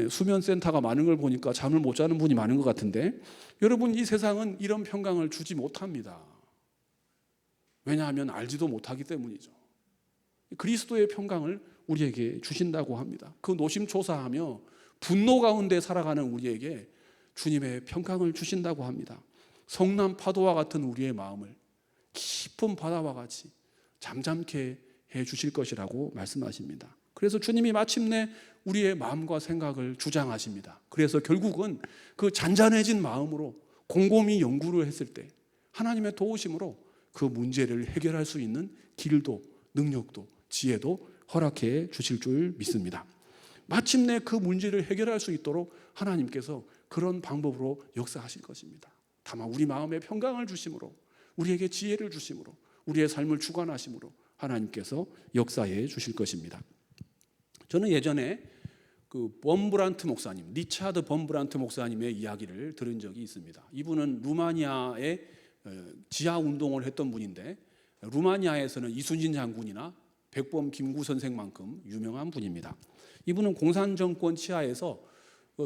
수면센터가 많은 걸 보니까 잠을 못 자는 분이 많은 것 같은데, 여러분, 이 세상은 이런 평강을 주지 못합니다. 왜냐하면 알지도 못하기 때문이죠. 그리스도의 평강을 우리에게 주신다고 합니다. 그 노심초사하며 분노 가운데 살아가는 우리에게 주님의 평강을 주신다고 합니다. 성난 파도와 같은 우리의 마음을 깊은 바다와 같이 잠잠케 해 주실 것이라고 말씀하십니다. 그래서 주님이 마침내 우리의 마음과 생각을 주장하십니다. 그래서 결국은 그 잔잔해진 마음으로 곰곰이 연구를 했을 때 하나님의 도우심으로 그 문제를 해결할 수 있는 길도, 능력도, 지혜도 허락해 주실 줄 믿습니다. 마침내 그 문제를 해결할 수 있도록 하나님께서 그런 방법으로 역사하실 것입니다. 다만 우리 마음에 평강을 주심으로, 우리에게 지혜를 주심으로, 우리의 삶을 주관하심으로 하나님께서 역사해 주실 것입니다. 저는 예전에 그 범브란트 목사님, 리차드 범브란트 목사님의 이야기를 들은 적이 있습니다. 이분은 루마니아에 지하 운동을 했던 분인데, 루마니아에서는 이순신 장군이나 백범 김구 선생만큼 유명한 분입니다. 이분은 공산정권 치하에서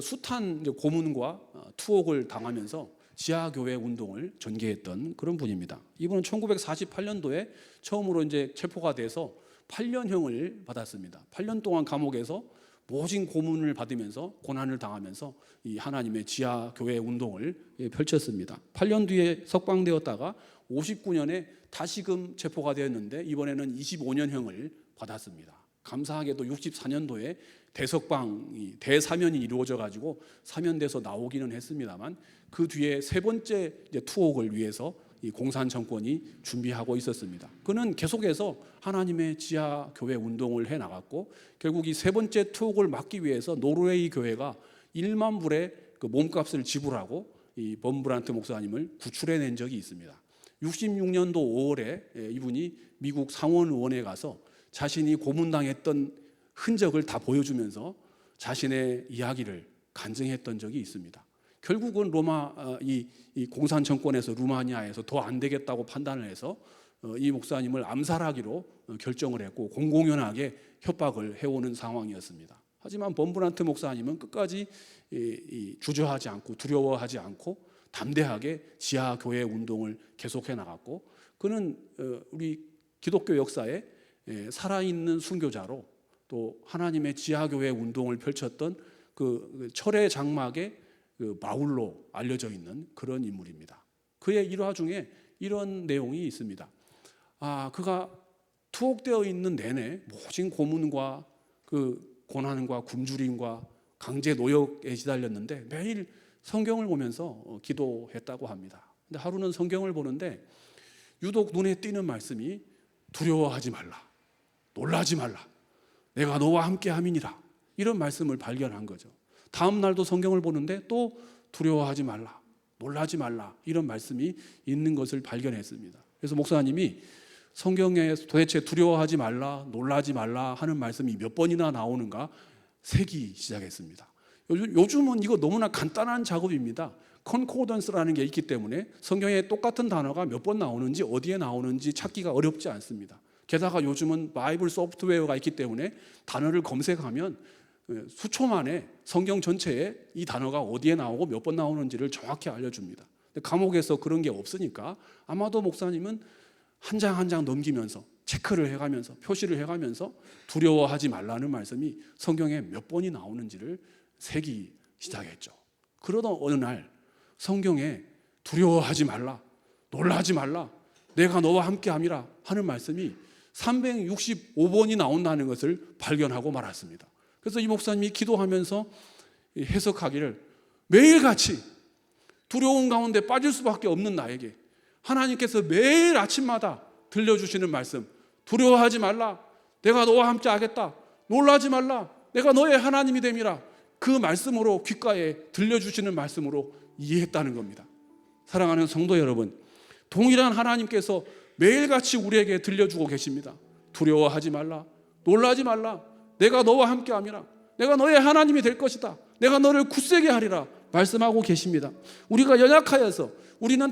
숱한 고문과 투옥을 당하면서 지하교회 운동을 전개했던 그런 분입니다. 이분은 1948년도에 처음으로 체포가 돼서 8년형을 받았습니다. 8년 동안 감옥에서 모진 고문을 받으면서 고난을 당하면서 이 하나님의 지하교회 운동을 펼쳤습니다. 8년 뒤에 석방되었다가 59년에 다시금 체포가 되었는데 이번에는 25년형을 받았습니다. 감사하게도 64년도에 대석방이, 대사면이 이루어져 가지고 사면돼서 나오기는 했습니다만, 그 뒤에 세 번째 투옥을 위해서 이 공산 정권이 준비하고 있었습니다. 그는 계속해서 하나님의 지하 교회 운동을 해 나갔고, 결국 이 세 번째 투옥을 막기 위해서 노르웨이 교회가 1만 불의 그 몸값을 지불하고 이 범브란트 목사님을 구출해낸 적이 있습니다. 66년도 5월에 이분이 미국 상원의원에 가서 자신이 고문당했던 흔적을 다 보여주면서 자신의 이야기를 간증했던 적이 있습니다. 결국은 이 공산 정권에서 루마니아에서 더 안 되겠다고 판단을 해서 이 목사님을 암살하기로 결정을 했고 공공연하게 협박을 해오는 상황이었습니다. 하지만 범브란트 목사님은 끝까지 주저하지 않고 두려워하지 않고 담대하게 지하 교회 운동을 계속해 나갔고, 그는 우리 기독교 역사에 살아있는 순교자로 또 하나님의 지하 교회 운동을 펼쳤던 그 철의 장막의 그 바울로 알려져 있는 그런 인물입니다. 그의 일화 중에 이런 내용이 있습니다. 그가 투옥되어 있는 내내 모진 고문과 그 고난과 굶주림과 강제 노역에 시달렸는데 매일 성경을 보면서 기도했다고 합니다. 근데 하루는 성경을 보는데 유독 눈에 띄는 말씀이 두려워하지 말라, 놀라지 말라, 내가 너와 함께 함이니라, 이런 말씀을 발견한 거죠. 다음 날도 성경을 보는데 또 두려워하지 말라, 놀라지 말라, 이런 말씀이 있는 것을 발견했습니다. 그래서 목사님이 성경에 도대체 두려워하지 말라, 놀라지 말라 하는 말씀이 몇 번이나 나오는가 세기 시작했습니다. 요즘은 이거 너무나 간단한 작업입니다. 컨코던스라는 게 있기 때문에 성경에 똑같은 단어가 몇 번 나오는지 어디에 나오는지 찾기가 어렵지 않습니다. 게다가 요즘은 바이블 소프트웨어가 있기 때문에 단어를 검색하면 수초 만에 성경 전체에 이 단어가 어디에 나오고 몇 번 나오는지를 정확히 알려줍니다. 근데 감옥에서 그런 게 없으니까 아마도 목사님은 한 장 한 장 넘기면서 체크를 해가면서 표시를 해가면서 두려워하지 말라는 말씀이 성경에 몇 번이 나오는지를 세기 시작했죠. 그러던 어느 날 성경에 두려워하지 말라, 놀라지 말라, 내가 너와 함께함이라 하는 말씀이 365번이 나온다는 것을 발견하고 말았습니다. 그래서 이 목사님이 기도하면서 해석하기를, 매일같이 두려움 가운데 빠질 수밖에 없는 나에게 하나님께서 매일 아침마다 들려주시는 말씀, 두려워하지 말라, 내가 너와 함께 하겠다, 놀라지 말라, 내가 너의 하나님이 됨이라, 그 말씀으로 귓가에 들려주시는 말씀으로 이해했다는 겁니다. 사랑하는 성도 여러분, 동일한 하나님께서 매일같이 우리에게 들려주고 계십니다. 두려워하지 말라, 놀라지 말라, 내가 너와 함께함이라, 내가 너의 하나님이 될 것이다, 내가 너를 굳세게 하리라 말씀하고 계십니다. 우리가 연약하여서 우리는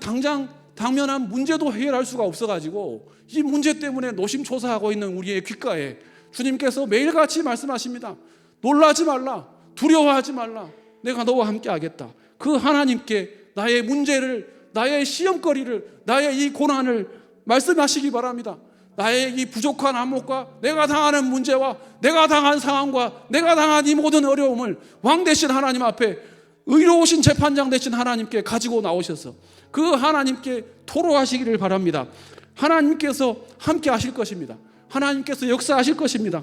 당면한 문제도 해결할 수가 없어가지고 이 문제 때문에 노심초사하고 있는 우리의 귓가에 주님께서 매일같이 말씀하십니다. 놀라지 말라, 두려워하지 말라, 내가 너와 함께하겠다. 그 하나님께 나의 문제를, 나의 시험거리를, 나의 이 고난을 말씀하시기 바랍니다. 나의 이 부족한 안목과 내가 당하는 문제와 내가 당한 상황과 내가 당한 이 모든 어려움을 왕 되신 하나님 앞에, 의로우신 재판장 되신 하나님께 가지고 나오셔서 그 하나님께 토로하시기를 바랍니다. 하나님께서 함께 하실 것입니다. 하나님께서 역사하실 것입니다.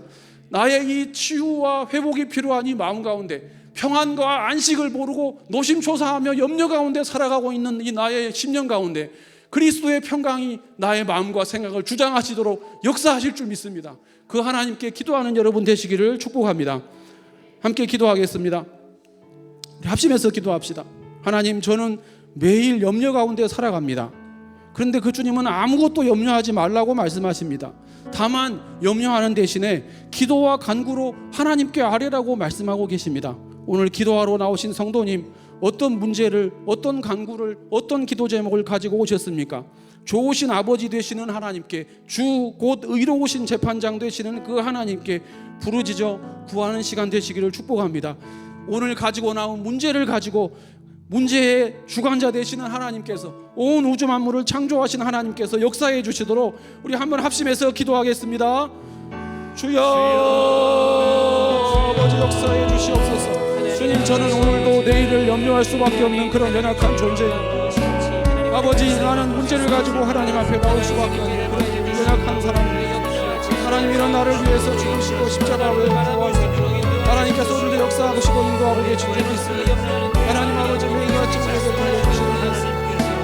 나의 이 치유와 회복이 필요한 이 마음 가운데 평안과 안식을 모르고 노심초사하며 염려 가운데 살아가고 있는 이 나의 심령 가운데 그리스도의 평강이 나의 마음과 생각을 주장하시도록 역사하실 줄 믿습니다. 그 하나님께 기도하는 여러분 되시기를 축복합니다. 함께 기도하겠습니다. 합심해서 기도합시다. 하나님, 저는 매일 염려 가운데 살아갑니다. 그런데 그 주님은 아무것도 염려하지 말라고 말씀하십니다. 다만 염려하는 대신에 기도와 간구로 하나님께 아뢰라고 말씀하고 계십니다. 오늘 기도하러 나오신 성도님, 어떤 문제를, 어떤 간구를, 어떤 기도 제목을 가지고 오셨습니까? 좋으신 아버지 되시는 하나님께, 주 곧 의로우신 재판장 되시는 그 하나님께 부르짖어 구하는 시간 되시기를 축복합니다. 오늘 가지고 나온 문제를 가지고 문제의 주관자 되시는 하나님께서, 온 우주 만물을 창조하신 하나님께서 역사해 주시도록 우리 한번 합심해서 기도하겠습니다. 주여, 아버지 역사해 주시옵소서. 주님, 저는 오늘도 내일을 염려할 수밖에 없는 그런 연약한 존재입니다. 아버지, 나는 문제를 가지고 하나님 앞에 나올 수밖에 없는 그런 연약한 사람입니다. 하나님, 이런 나를 위해서 죽으시고 십자가에 구하시고 하나님께서 오늘도 역사하시고 인도하고 계신 줄 믿습니다. 하나님 아버지, 매일같이 우리에게 들려주시는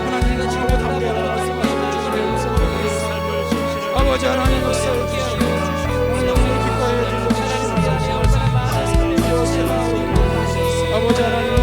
하나님, 아버지 하나님 역사해 주시옵소서. 너무 기뻐해 주시옵소서. 아버지 하나님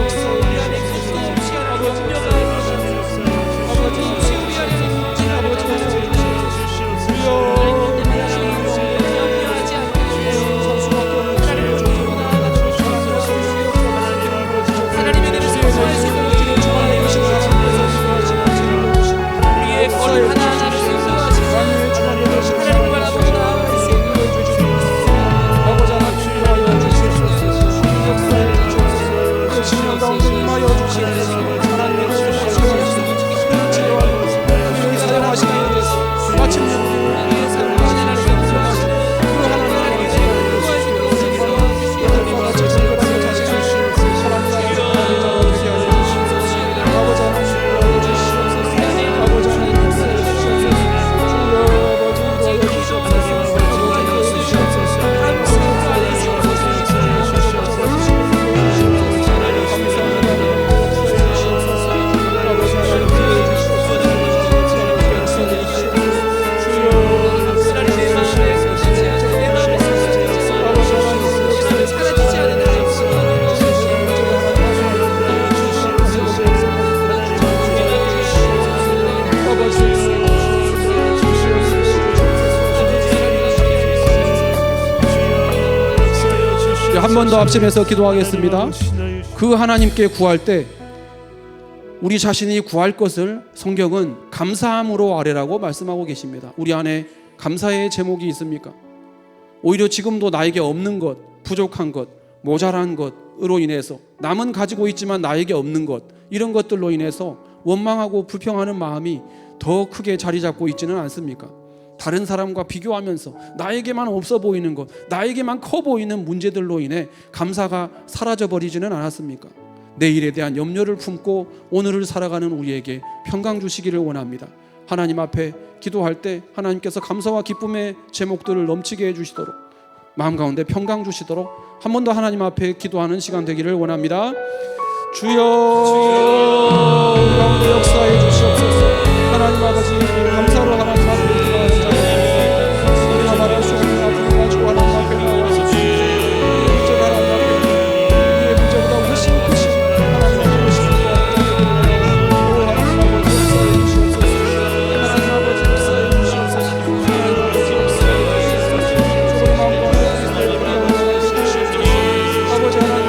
한 번 더 합심해서 기도하겠습니다. 그 하나님께 구할 때 우리 자신이 구할 것을 성경은 감사함으로 아뢰라고 말씀하고 계십니다. 우리 안에 감사의 제목이 있습니까? 오히려 지금도 나에게 없는 것, 부족한 것, 모자란 것으로 인해서 남은 가지고 있지만 나에게 없는 것, 이런 것들로 인해서 원망하고 불평하는 마음이 더 크게 자리 잡고 있지는 않습니까? 다른 사람과 비교하면서 나에게만 없어 보이는 것, 나에게만 커 보이는 문제들로 인해 감사가 사라져버리지는 않았습니까? 내일에 대한 염려를 품고 오늘을 살아가는 우리에게 평강 주시기를 원합니다. 하나님 앞에 기도할 때 하나님께서 감사와 기쁨의 제목들을 넘치게 해주시도록, 마음 가운데 평강 주시도록 한 번 더 하나님 앞에 기도하는 시간 되기를 원합니다. 주여, 우리 가운데 역사해 주시옵소서. 하나님 아버지, 감사로 하나님 앞에 기도하는 자들, 우리가 말할 수 없는 아픔을 가지고 하나님 앞에 나와서 문제가 하나님 앞에 우리의 문제보다 훨씬 크신 하나님 앞에 오십니다. 하나님 아버지 역사해 주시옵소서. 하나님 아버지 역사해 주시옵소서. 하나님 아버지 역사해 주시옵소서. 우리 마음 가운데 주시옵소서. 아버지 하나님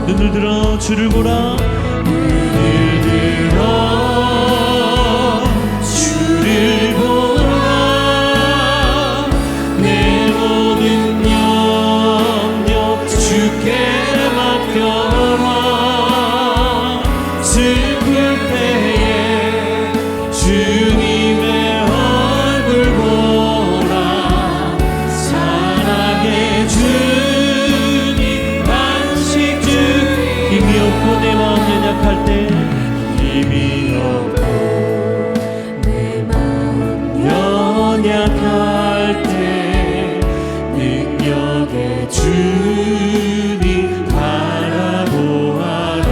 눈을 들어 주를 보라. 눈을 들어 주를 보라. 내 모든 염려 주께 맡겨라. 연약할 때 힘이 없고 내 마음 연약할 때 능력의 주님 바라보아라.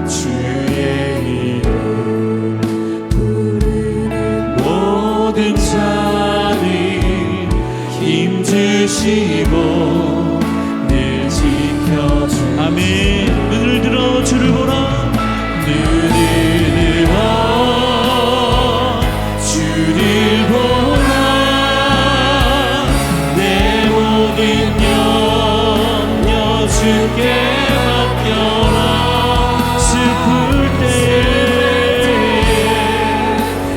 주의 이름 부르는 모든 자는 힘주시고 늘 지켜주. 아멘. 눈을 들어 주를 보라. 눈을 들어 주를 보라. 내 모든 염려 주께 맡겨라. 슬플 때에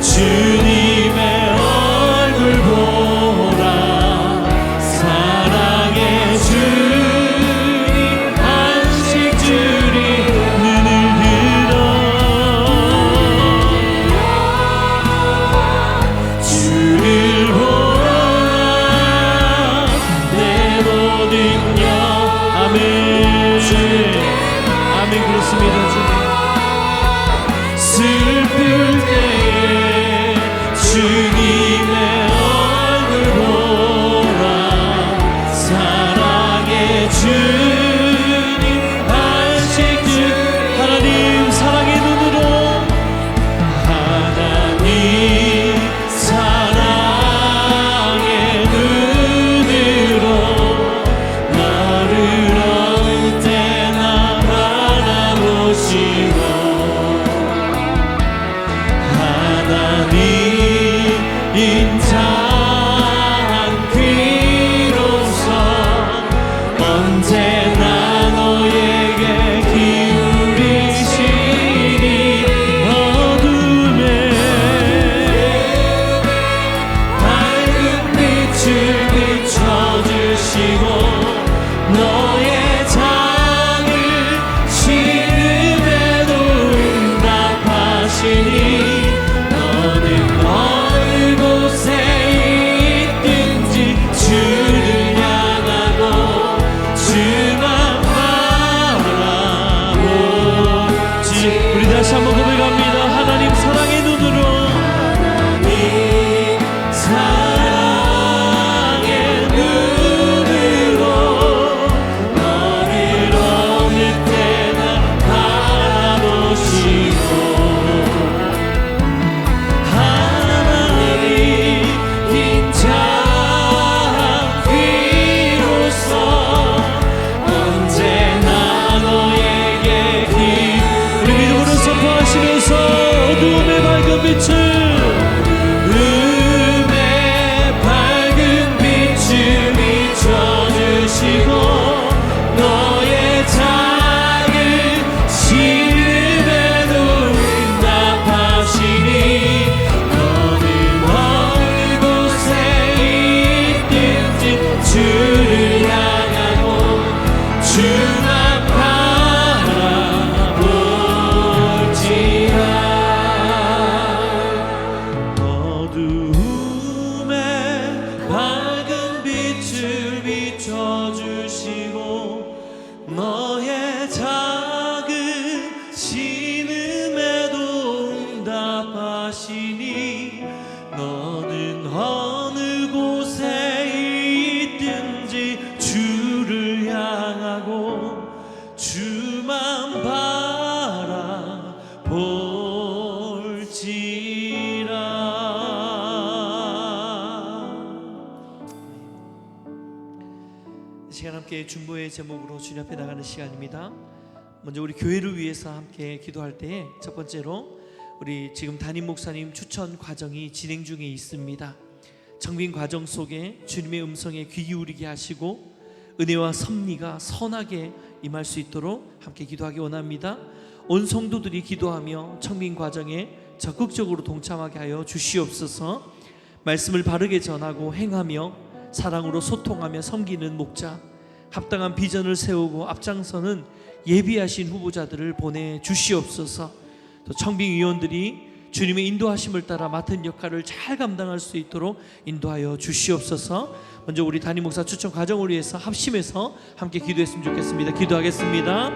주님의 얼굴 보라. 사랑의 주님 안식 주리. 눈을 들어 주를 보라. 내 모든 영. 아멘. 아멘. 그렇습니다. 주님. 슬플 때에 주님의 얼굴 보라. 사랑의 주님 안식 주. 하나님 사랑의 눈으로 하나님 사랑의 눈으로 나를 언제나 바라보시고 하나님 인자한 귀로서 언제나 너에게 기울이시니 어둠에 밝은 빛을 비춰주시고 너의 작은 신음에도 응답하시니 너는 어느 곳에 있든지 주를 향하고 주만 바라보지. 우리 다시 한번 고백합니다. 하나님 사랑의 눈으로 하나님 사랑의 눈으로 너를 어느 때나 바라보시고 하나님 인자한 귀로서 언제나 너에게 우리 믿음으로 선포하시면서 어두움의 밝은 빛을 어둠의 밝은 빛을 비춰주시고 너의 작은 신음에도 응답하시니 너는 어느 곳에 있든지 주를 향하고 주만 바라볼지라. 어두움에 밝은 빛을 비춰주시고 너의 작은 신음에도 응답하시니 너는 어느 곳에 있든지 주를 향하고 주만 바라볼지라. 이 시간 함께 중보의 제목으로 주님 앞에 나가는 시간입니다. 먼저 우리 교회를 위해서 함께 기도할 때에 첫 번째로 우리 지금 담임 목사님 추천 과정이 진행 중에 있습니다. 청빙 과정 속에 주님의 음성에 귀 기울이게 하시고 은혜와 섭리가 선하게 임할 수 있도록 함께 기도하기 원합니다. 온 성도들이 기도하며 청빙 과정에 적극적으로 동참하게 하여 주시옵소서. 말씀을 바르게 전하고 행하며 사랑으로 소통하며 섬기는 목자, 합당한 비전을 세우고 앞장서는 예비하신 후보자들을 보내주시옵소서. 또 청빙위원들이 주님의 인도하심을 따라 맡은 역할을 잘 감당할 수 있도록 인도하여 주시옵소서. 먼저 우리 담임 목사 추천 과정을 위해서 합심해서 함께 기도했으면 좋겠습니다. 기도하겠습니다.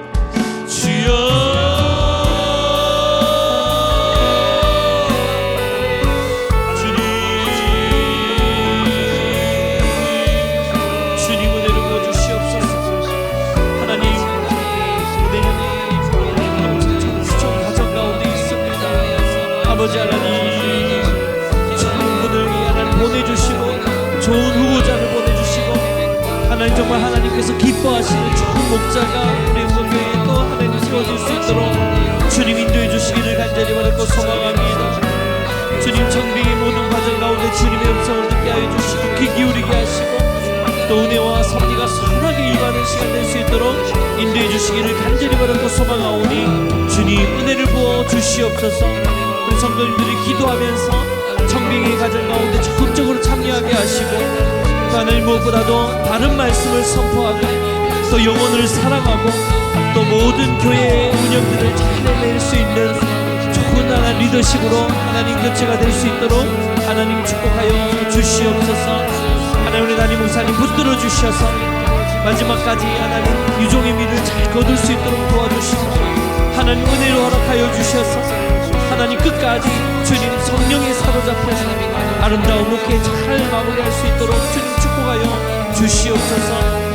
아버지 하나님, 좋은 분을 하나님 보내주시고 좋은 후보자를 보내주시고 하나님 정말 하나님께서 기뻐하시는 좋은 목자가 우리 교회에 또 하나님 세워질 수 있도록 주님 인도해 주시기를 간절히 바라고 소망합니다. 주님 청빙의 모든 과정 가운데 주님의 음성을 듣게 하여 주시고 귀 기울이게 하시고 또 은혜와 섭리가 선하게 임하는 시간 될 수 있도록 인도해 주시기를 간절히 바라고 소망하오니 주님 은혜를 부어 주시옵소서. 우리 성도님들이 기도하면서 청빙의 과정 가운데 적극적으로 참여하게 하시고 또 하나님 무엇보다도 바른 말씀을 선포하고 또 영혼을 사랑하고 또 모든 교회의 운영들을 잘 해낼 수 있는 좋은 하나님 리더십으로 하나님 교체가 될 수 있도록 하나님 축복하여 주시옵소서. 하나님 우리 담임 목사님 붙들어 주셔서 마지막까지 하나님 유종의 미를 잘 거둘 수 있도록 도와주시고 하나님 은혜로 허락하여 주셔서 하나님 끝까지 주님 성령에 사로잡혀서 아름다운 목회 잘 마무리할 수 있도록 주님 축복하여 주시옵소서.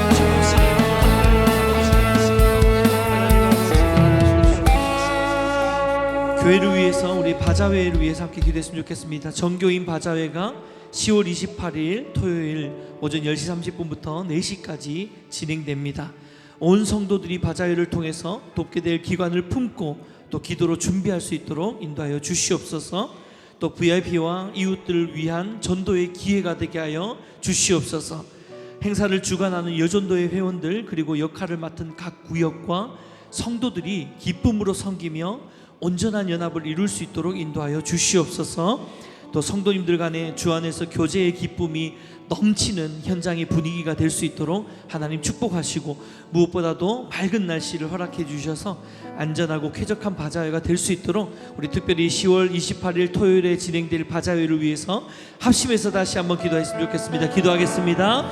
교회를 위해서 우리 바자회를 위해서 함께 기도했으면 좋겠습니다. 정교인 바자회가 10월 28일 토요일 오전 10시 30분부터 4시까지 진행됩니다. 온 성도들이 바자회를 통해서 돕게 될 기관을 품고 또 기도로 준비할 수 있도록 인도하여 주시옵소서. 또 VIP와 이웃들을 위한 전도의 기회가 되게 하여 주시옵소서. 행사를 주관하는 여전도의 회원들 그리고 역할을 맡은 각 구역과 성도들이 기쁨으로 섬기며 온전한 연합을 이룰 수 있도록 인도하여 주시옵소서. 또 성도님들 간에 주 안에서 교제의 기쁨이 넘치는 현장의 분위기가 될 수 있도록 하나님 축복하시고 무엇보다도 맑은 날씨를 허락해 주셔서 안전하고 쾌적한 바자회가 될 수 있도록 우리 특별히 10월 28일 토요일에 진행될 바자회를 위해서 합심해서 다시 한번 기도했으면 좋겠습니다. 기도하겠습니다.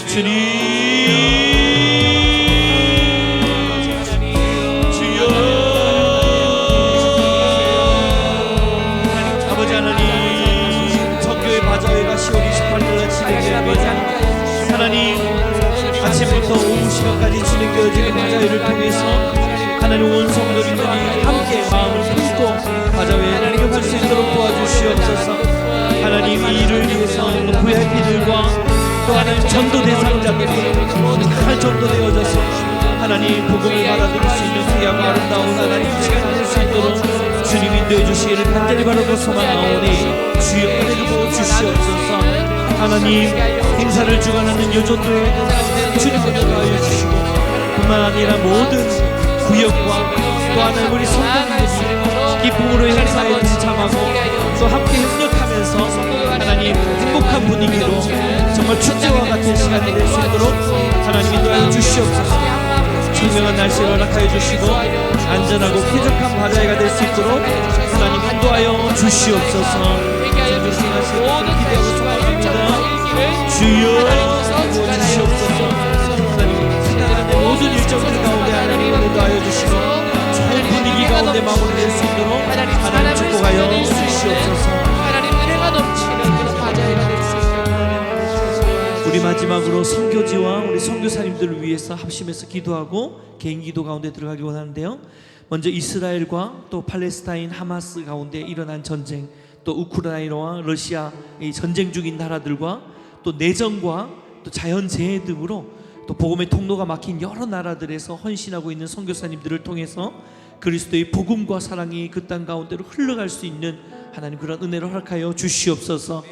주님 하나님 아침부터 오후 시간까지 진행되어지는 바자회를 통해서 하나님 온 성도님들이 함께 마음을 품고 바자회에 응용할 수 있도록 도와주시옵소서. 하나님 이 일을 위해서 VIP들과 또 하나님 전도 대상자들이 잘 전도되어져서 하나님 복음을 받아들일 수 있는 귀하고 아름다운 하나님 시간이 될 수 있도록 주님 인도해 주시기를 간절히 바라고 소망하오니 주여 은혜를 부어 주시옵소서. 하나님 행사를 주관하는 여전도에 주님 은혜하여 주시고 뿐만 아니라 모든 구역과 또 하나님 우리 성도님들이 기쁨으로 행사에 동참하고 또 함께 협력하면서 하나님 행복한 분위기로 정말 축제와 같은 시간이 될 수 있도록 하나님 인도하여 주시옵소서. 청명한 날씨를 허락하여 주시고 안전하고 쾌적한 바자회가 될 수 있도록 하나님 인도하여 주시옵소서. 기대하고 소망합니다. 주여 도와주시옵소서. 하나님 생각하는 모든 일정들 가운데 하나님 인도하여 주시고 좋은 분위기 가운데 마무리될 수 있도록 하나님 축복하여 주시옵소서. 하나님 은혜가 넘치는 그런 바자회가 될 수 있도록 우리 마지막으로 선교지와 우리 선교사님들을 위해서 합심해서 기도하고 개인 기도 가운데 들어가기 원하는데요. 먼저 이스라엘과 또 팔레스타인 하마스 가운데 일어난 전쟁, 또 우크라이나와 러시아 이 전쟁 중인 나라들과 또 내전과 또 자연재해 등으로 또 복음의 통로가 막힌 여러 나라들에서 헌신하고 있는 선교사님들을 통해서 그리스도의 복음과 사랑이 그 땅 가운데로 흘러갈 수 있는 하나님 그런 은혜를 허락하여 주시옵소서.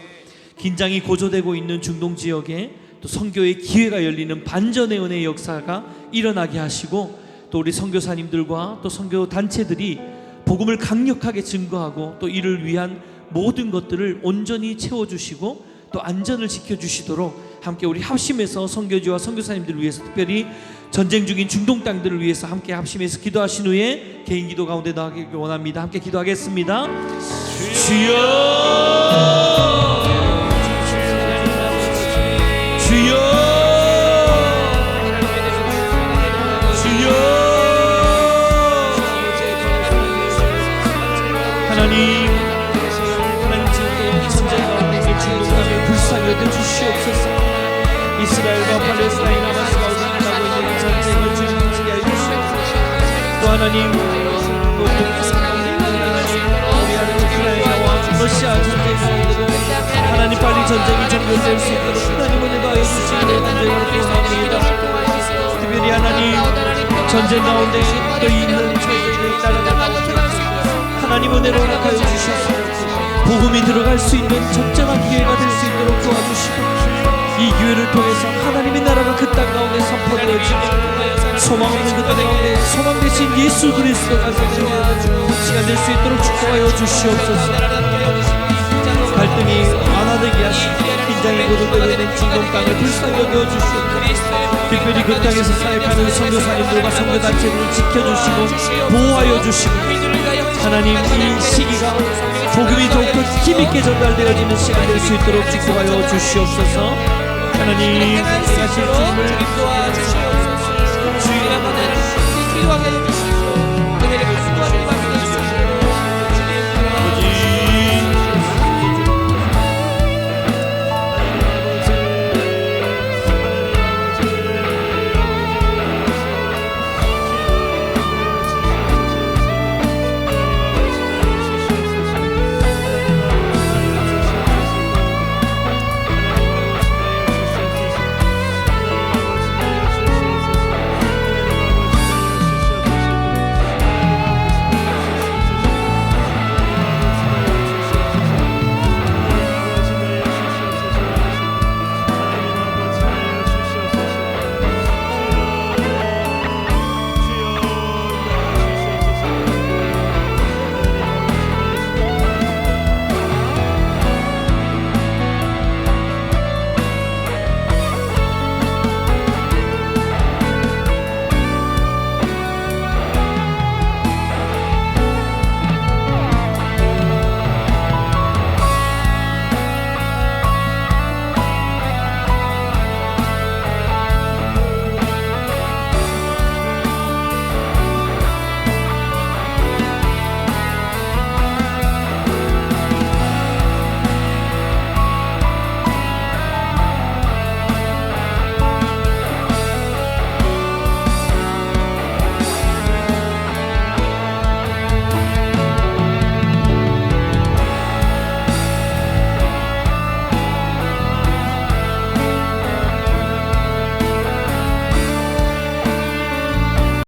긴장이 고조되고 있는 중동 지역에 또 선교의 기회가 열리는 반전의 은혜의 역사가 일어나게 하시고 또 우리 선교사님들과 또 선교 단체들이 복음을 강력하게 증거하고 또 이를 위한 모든 것들을 온전히 채워주시고 또 안전을 지켜주시도록 함께 우리 합심해서 선교지와 선교사님들을 위해서 특별히 전쟁 중인 중동 땅들을 위해서 함께 합심해서 기도하신 후에 개인 기도 가운데 나가길 원합니다. 함께 기도하겠습니다. 주여 주여 주여 진동감을 불쌍히 여겨 주시옵소서. 이스라엘과 팔레스타인 하마스 가운데 일어나고 있는 전쟁을 주님께 해주시옵소서. 또 하나님 또 동북아 가운데 있는 하나님 우리 하나님 우크라이나와 러시아 전쟁 가운데도 하나님 빨리 전쟁이 종료될 수 있도록 하나님 은혜가 해주시는 간절히 구원합니다. 특별히 하나님 전쟁 가운데 또 있는 저희들 따라가고 하나님 은혜로 허락하여 주셔서 복음이 들어갈 수 있는 적절한 기회가 될 수 있도록 도와주시고 이 기회를 통해서 하나님의 나라가 그 땅 가운데 선포되어지고 소망 없는 그 땅 가운데 소망 대신 예수 그리스도가 선포되어지고 시간 될 수 있도록 축복하여 주시옵소서. 갈등이 완화되게 하시고 긴장이 고조되고 있는 중동 땅을 불쌍히 여겨 주시옵소서. 특별히 그 땅에서 사역하는 선교사님들과 선교단체들을 지켜주시고 보호하여 주시고 하나님 이 시기가 복음이 더욱더 힘있게 전달되어지는 시간 될 수 있도록 축복하여 주시옵소서. 하나님 하실 주님을 주의 기도하게 해주시옵소서.